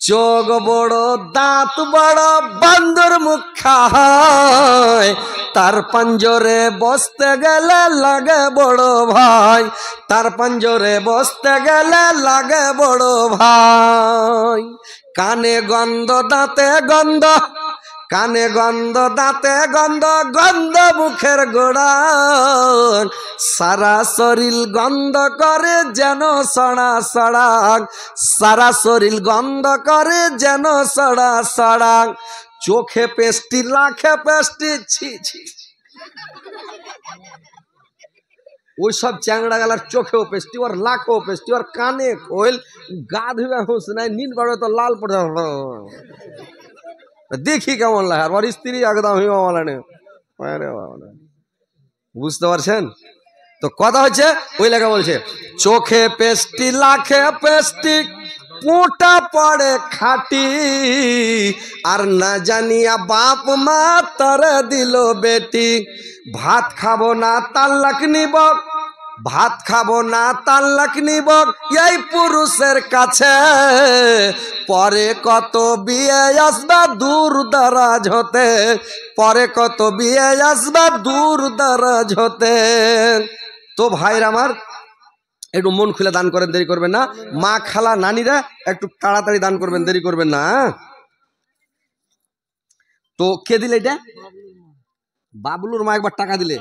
চোখ বড় দাঁত বড় বান্দর মুখা হয়, তার পাঞ্জরে বসতে গেলে লাগে বড় ভাই, তার পাঞ্জরে বসতে গেলে লাগে বড় ভাই। কানে গন্ধ দাঁতে গন্ধ, কানে গন্ধ দাঁতে গন্ধ, গন্ধ মুখের গোড়া, সারা শরীর গন্ধ করে যেন সড়া সড়াক, সারা শরীর গন্ধ করে যেন সড়া সড়াক, চোখে পেস্টি লাখে পেস্টি, ছি ছি। ওই সব চ্যাংড়া গালার চোখেও পেস্টি, ওর লাখেও পেস্টি, ওর কানে খোল, গা ধুয়ে হুঁস নাই, নীল বাড়ে তো লাল পড়ে, দেখি কেমন লাগে। আর ওর স্ত্রী একদম বুঝতে পারছেন তো? কথা হচ্ছে ওই লেখা বলছে, চোখে পেস্টি লাখে পেস্টি, পোটা পড়ে খাটি, আর না জানিয়া বাপ মা তারে দিল বেটি। ভাত খাবো না তাল্লাক নিব, ভাত খাবো না তাল্লাক নিব এই পুরুষের কাছে, পরে কত বিয়ে আসবা দূর দারাজ হতে, পরে কত বিয়ে আসবা দূর দারাজ হতে। তো ভাইরা আমার, একটু মন খুলে দান করেন, দেরি করবেন না। মা খালা নানিরা একটু তাড়াতাড়ি দান করবেন, দেরি করবেন না। তো কে দিলে এটা? বাবলুর মা একবার টাকা দিলে,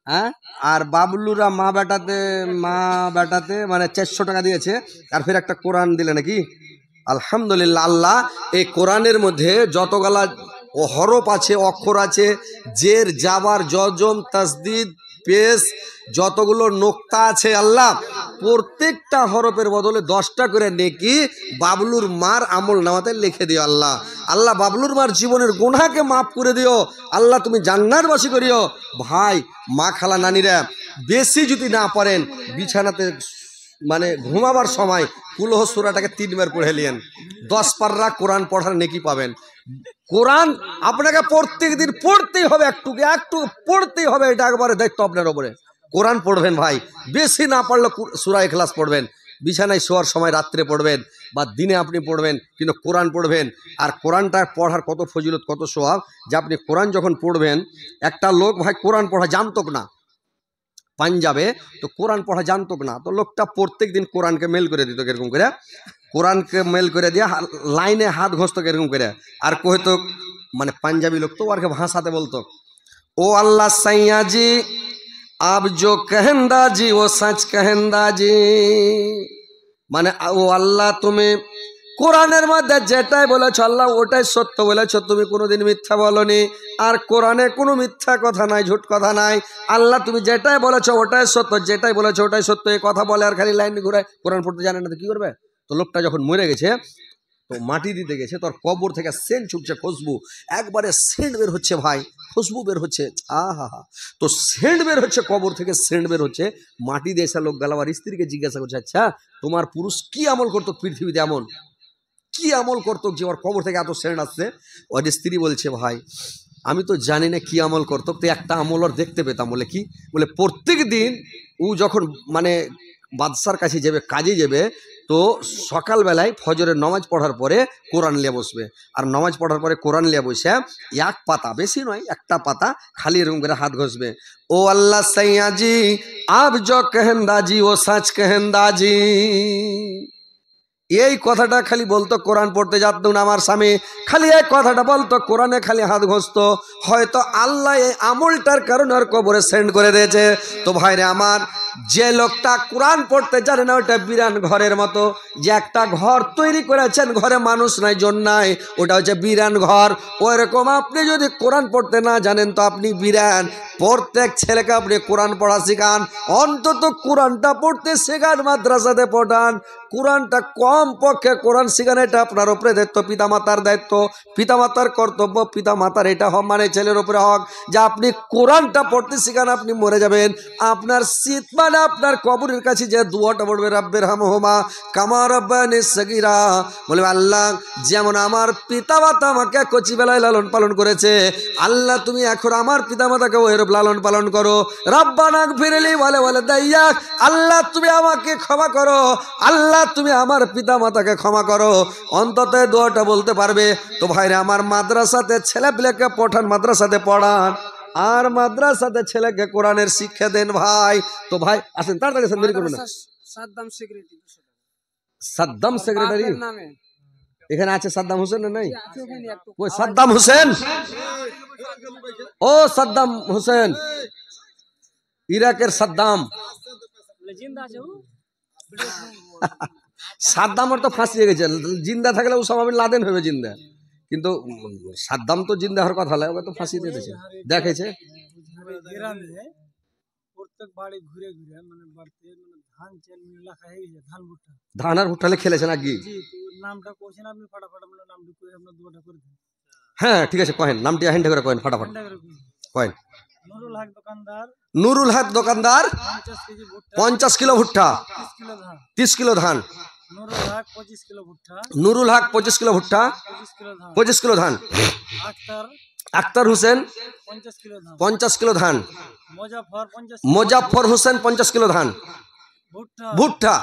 হ্যাঁ। আর বাবলুরা মা বেটাতে মানে 400 টাকা দিয়েছে, আর ফের একটা কোরআন দিলে নাকি। আলহামদুলিল্লাহ। আল্লাহ এই কোরআনের মধ্যে যতগুলা হরফ আছে, অক্ষর আছে, জের জাবার জজম তাসদিদ পেশ যতগুলো নোক্তা আছে, আল্লাহ প্রত্যেকটা হরফের বদলে 10টা করে নেকি বাবলুর মার আমল নামাতে লিখে দিও। আল্লাহ আল্লাহ বাবলুর মার জীবনের গুনাহকে মাফ করে দিও। আল্লাহ তুমি জান্নাতবাসী করিও। ভাই মা খালা নানিরা বেশি যদি না পারেন, বিছানাতে মানে ঘুমাবার সময় কুলহ সূরাটাকে 3 বার পড়ে নিয়েন, 10 পারা কোরআন পড়ার নেকি পাবেন। কোরআন আপনাকে প্রত্যেক দিন পড়তেই হবে, একটু পড়তেই হবে, এটা একবারে দায়িত্ব আপনার উপরে। কোরআন পড়বেন ভাই, বেশি না পারলে সূরা ইখলাস পড়বেন, বিছানায় শোয়ার সময় রাত্রে পড়বেন বা দিনে আপনি পড়বেন, কিন্তু কোরআন পড়বেন। আর কোরআনটা পড়ার কত ফজিলত, কত সোয়াব, যে আপনি কোরআন যখন পড়বেন। একটা লোক ভাই কোরআন পড়া জানতো না পাঞ্জাবে, তো কোরআন পড়া জানতো না, তো লোকটা প্রত্যেক দিন কোরআনকে মেল করে দিত এরকম করে, কোরআনকে মেল করে দিয়ে লাইনে হাত ঘষত এরকম করে। আর কহতো মানে পাঞ্জাবি লোক তো, আর ভাষাতে বলতো, ও আল্লাহ সাইয়া জি আব জো কহেন্দা জি ও সচ কহেন্দা জি, মানে ও আল্লাহ তুমি কোরআনের মধ্যে যেটাই বলেছ আল্লাহ ওটাই সত্য বলেছ, তুমি কোনোদিন মিথ্যা বলনি। আর কোরআনে কোনো মিথ্যা কথা নাই, ঝুট কথা নাই। আল্লাহ তুমি যেটাই বলেছ ওটাই সত্য, যেটাই বলেছ ওটাই সত্য, এই কথা বলে আর খালি লাইন ঘুরায়, কোরআন পড়তে জানে না তো কি করবে। তো লোকটা যখন মরে গেছে, তো মাটি দিতে গেছে, তোর কবর থেকে সেন্ট ছুটছে, খুশবু একবারে সেন্ট বের হচ্ছে ভাই, খুশবু বের হচ্ছে, আহা হা। তো সেন্ট বের হচ্ছে কবর থেকে, সেন্ট বের হচ্ছে, মাটি দিয়ে এসে লোক গেল আর স্ত্রীকে জিজ্ঞাসা করছে, আচ্ছা তোমার পুরুষ কি আমল করতো পৃথিবীতে, এমন কি আমল করতো যে ওর কবর থেকে এত সেন্ট আসছে? ওর স্ত্রী বলছে, ভাই আমি তো জানি না কি আমল করতো, তো একটা আমল ওর দেখতে পেতাম। বলে কি? বলে প্রত্যেক দিন ও যখন মানে বাদশার কাছে যাবে, কাজে যাবে, তো সকালবেলায় ফজরের নামাজ পড়ার পরে কোরআন লিয়ে বসবে, আর নামাজ পড়ার পরে কোরআন লিয়ে বসে এক পাতা, বেশি নয় একটা পাতা খালি এরকম করে হাত ঘষবে। ও আল্লাহ সাইয়াজি আব জো কহেন্দাজি ও সাচ কহেন্দাজি, এই কথাটা খালি বলতো। কোরআন পড়তে যাত না আমার স্বামী, খালি এই কথাটা বলতো, কোরআনে খালি হাত ঘষতো। হয়তো আল্লাহ এই আমলটার কারণে আর কবরে সেন্ড করে দিয়েছে। তো ভাইরে আমার, যে লোকটা কোরআন পড়তে জানে না ওটা বিরান ঘরের মতো। যে একটা ঘর তৈরি করেছেন, ঘরে মানুষ নাই, জন নাই, ওটা হচ্ছে বিরান ঘর। ওইরকম আপনি যদি কোরআন পড়তে না জানেন তো আপনি বিরান। প্রত্যেক ছেলেকে আপনি কোরআন পড়া শেখান, অন্তত কোরআনটা পড়তে শেখান, মাদ্রাসাতে পড়ান। কোরআনটা কম পক্ষে কোরআন শেখানো, এটা আপনার উপরে দায়িত্ব, পিতামাতার দায়িত্ব, পিতামাতার কর্তব্য। পিতামাতার এটা হক মানে ছেলের উপরে হক যে আপনি কোরআনটা পড়তে শেখান। আপনি মরে যাবেন, আপনার শীত মানে আপনার কবরের কাছে যে দুয়াটা পড়বে, রাব্বির হামহুমা কামা রাব্বায়ানি সগীরা, বলবে আল্লাহ যেমন আমার পিতামাতা আমাকে কচিবেলায় লালন পালন করেছে, আল্লাহ তুমি এখন আমার পিতামাতাকে ওইরূপ লালন পালন করো। রাব্বানা গফিরলি ওয়া লিওয়ালিদাইয়া, আল্লাহ তুমি আমাকে ক্ষমা করো, আল্লাহ তুমি আমার পিতা মাতাকে ক্ষমা করো। অন্তত দোয়াটা বলতে পারবে। তো ভাইরা আমার, মাদ্রাসাতে ছেলে পেলেকে পঠান, মাদ্রাসাতে পড়ান, আর মাদ্রাসাতে ছেলেকে কোরআনের শিক্ষা দেন ভাই। তো ভাই আসেন তাড়াতাড়ি, দেরি করবেন না। সাদ্দাম সেক্রেটারি এখানে আছে? সাদ্দাম হোসেন না নাই? ওই সাদ্দাম হোসেন, ও সাদ্দাম হোসেন, ইরাকের সাদ্দাম। সাদ্দামের তো ফাঁসিয়ে গেছে, জিন্দা থাকলে ওসামা লাদেন হবে জিন্দা, কিন্তু সাদ্দাম তো জিন্দা হওয়ার কথা নয়, ওকে তো ফাঁসি দিয়েছে, দেখেছে। প্রত্যেক বাড়ি ঘুরে ঘুরে মানে বাড়িতে মানে ধান চাল লেখা হয়ে গেছে, ধান ভুট্টা। ধান আর ভুট্টালে খেলেছেন নাকি? জি, তো নামটা কোছেন আপনি ফটাফট আপনার নামটা করে আপনার দুয়াটা করে দিন। হ্যাঁ ঠিক আছে, কহেন নামটি হেন্ডে করে কহেন ফটাফট ঘন্টা করে কইন। কহেন। নুরুল হক দোকানদার, নুরুল হক দোকানদার 50 কেজি ভুট্টা, 50 কিলো ভুট্টা, 30 কিলো ধান। 30 কিলো ধান। নুরুল হক 25 কিলো ভুট্টা, নুরুল হক 25 কিলো ভুট্টা, 25 কিলো ধান। 25 কিলো ধান। আক্তার আক্তার হোসেন 50 কিলো ধান। 50 কিলো ধান। মোজাফর 50 মোজাফফর হোসেন 50 কিলো ধান। ভুট্টা। ভুট্টা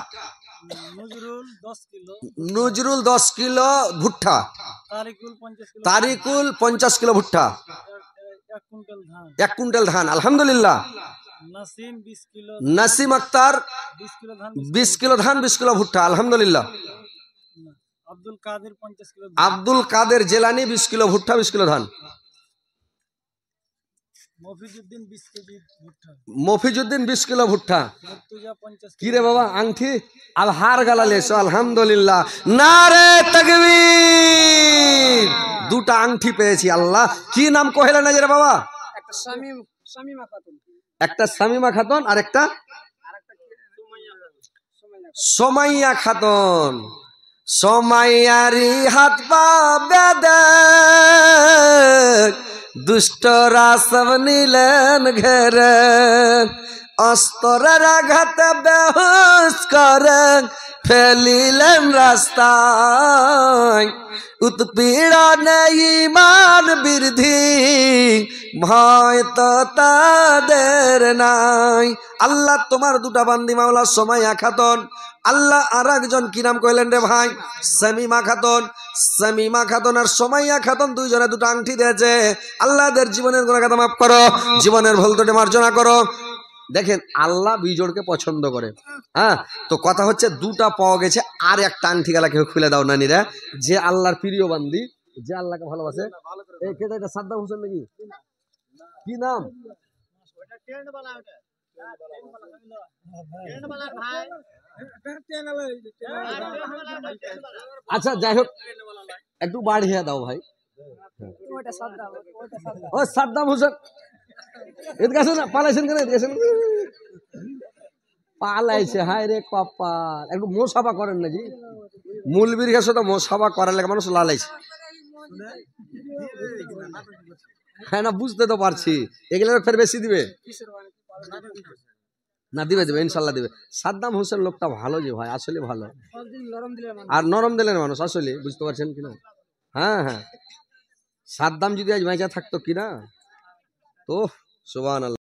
নজরুল 10 কিলো, নজরুল 10 কিলো ভুট্টা, তারিকুল 50 কিলো, তারিকুল 50 কিলো ভুট্টা, 1 কুইন্টাল ধান। 1 কুইন্টাল ধান। আলহামদুলিল্লাহ। নাসিম 20 কিলো, নাসিম আক্তার 20 কিলো ধান। 20 কিলো ধান, 20 কিলো ভুট্টা। আলহামদুলিল্লাহ। আব্দুল কাদের 50 কিলো ধান। আব্দুল কাদের জেলানি 20 কিলো ভুট্টা, 20 কিলো ধান। মফিজউদ্দিন 20 কেজি ভুট্টা। মফিজউদ্দিন 20 কিলো ভুট্টা। মুর্তজা 50 কি রে বাবা আংটি আর হার গালালেছো? আলহামদুলিল্লাহ, নারে তাকবীর। দুটা আংটি পেয়েছি আল্লাহ। কি নাম কহিলেন না রে বাবা? একটা শামিমা খাতুন, একটা শামিমা খাতুন আর একটা সোমাইয়া খাতুন। সোমাইয়ারি হাত পা বেদে দুষ্টরা সব নিলেন ঘেরে, অস্তরের আঘাতে বেহুশ করে ফেলিলেন রাস্তায়, উৎপীড়নে ঈমান বৃদ্ধি ভয় তো তাদের নাই। আল্লাহ তোমার দুটা বান্দি মাওলা সোমাইয়া খাতুন, আল্লাহ আর একজন কি নাম কইলেন রে ভাই? শামিমা খাতুন। শামিমা খাতুন আর সোমাইয়া খাতুন দুইজনে দুটো আংটি দিয়েছে। আল্লাহদের জীবনের গুনাহ খাতা মাফ করো, জীবনের ভুল ত্রুটি মার্জনা করো। দেখেন আল্লাহ বিজোড়কে পছন্দ করে। হ্যাঁ, তো কথা হচ্ছে দুটা পাওয়া গেছে, আর একটা আংটি গেলা কেউ খুলে দাও নানিরা, যে আল্লাহর প্রিয় বান্দি, যে আল্লাহকে ভালোবাসে। এই কে এটা? সাদ্দাম হোসেন নাকি? কি নাম? আচ্ছা যাই হোক, একটু বাড়িয়ে দাও ভাই। ও সাদ্দাম হোসেন এদিকে আসুন না, পালাইছেন কেন? এদিকে আসুন। পালাইছে, হায় রে কপাল। একটু মোসাফা করেন না জি, মূলবীর কাছে তো মোসাফা করার লাগে মানুষ লালাইছে। হ্যাঁ না, বুঝতে তো পারছি, এগুলো ফের বেশি দিবে না? দিবে দিবে, ইনশাল্লাহ দিবে। সাদ্দাম হোসেন লোকটা ভালো যে ভাই, আসলে ভালো, আর নরম দিলের মানুষ আসলে, বুঝতে পারছেন কিনা? হ্যাঁ হ্যাঁ, সাদ্দাম যদি আজ বেঁচে থাকতো কিনা, তো সুবহানাল্লাহ।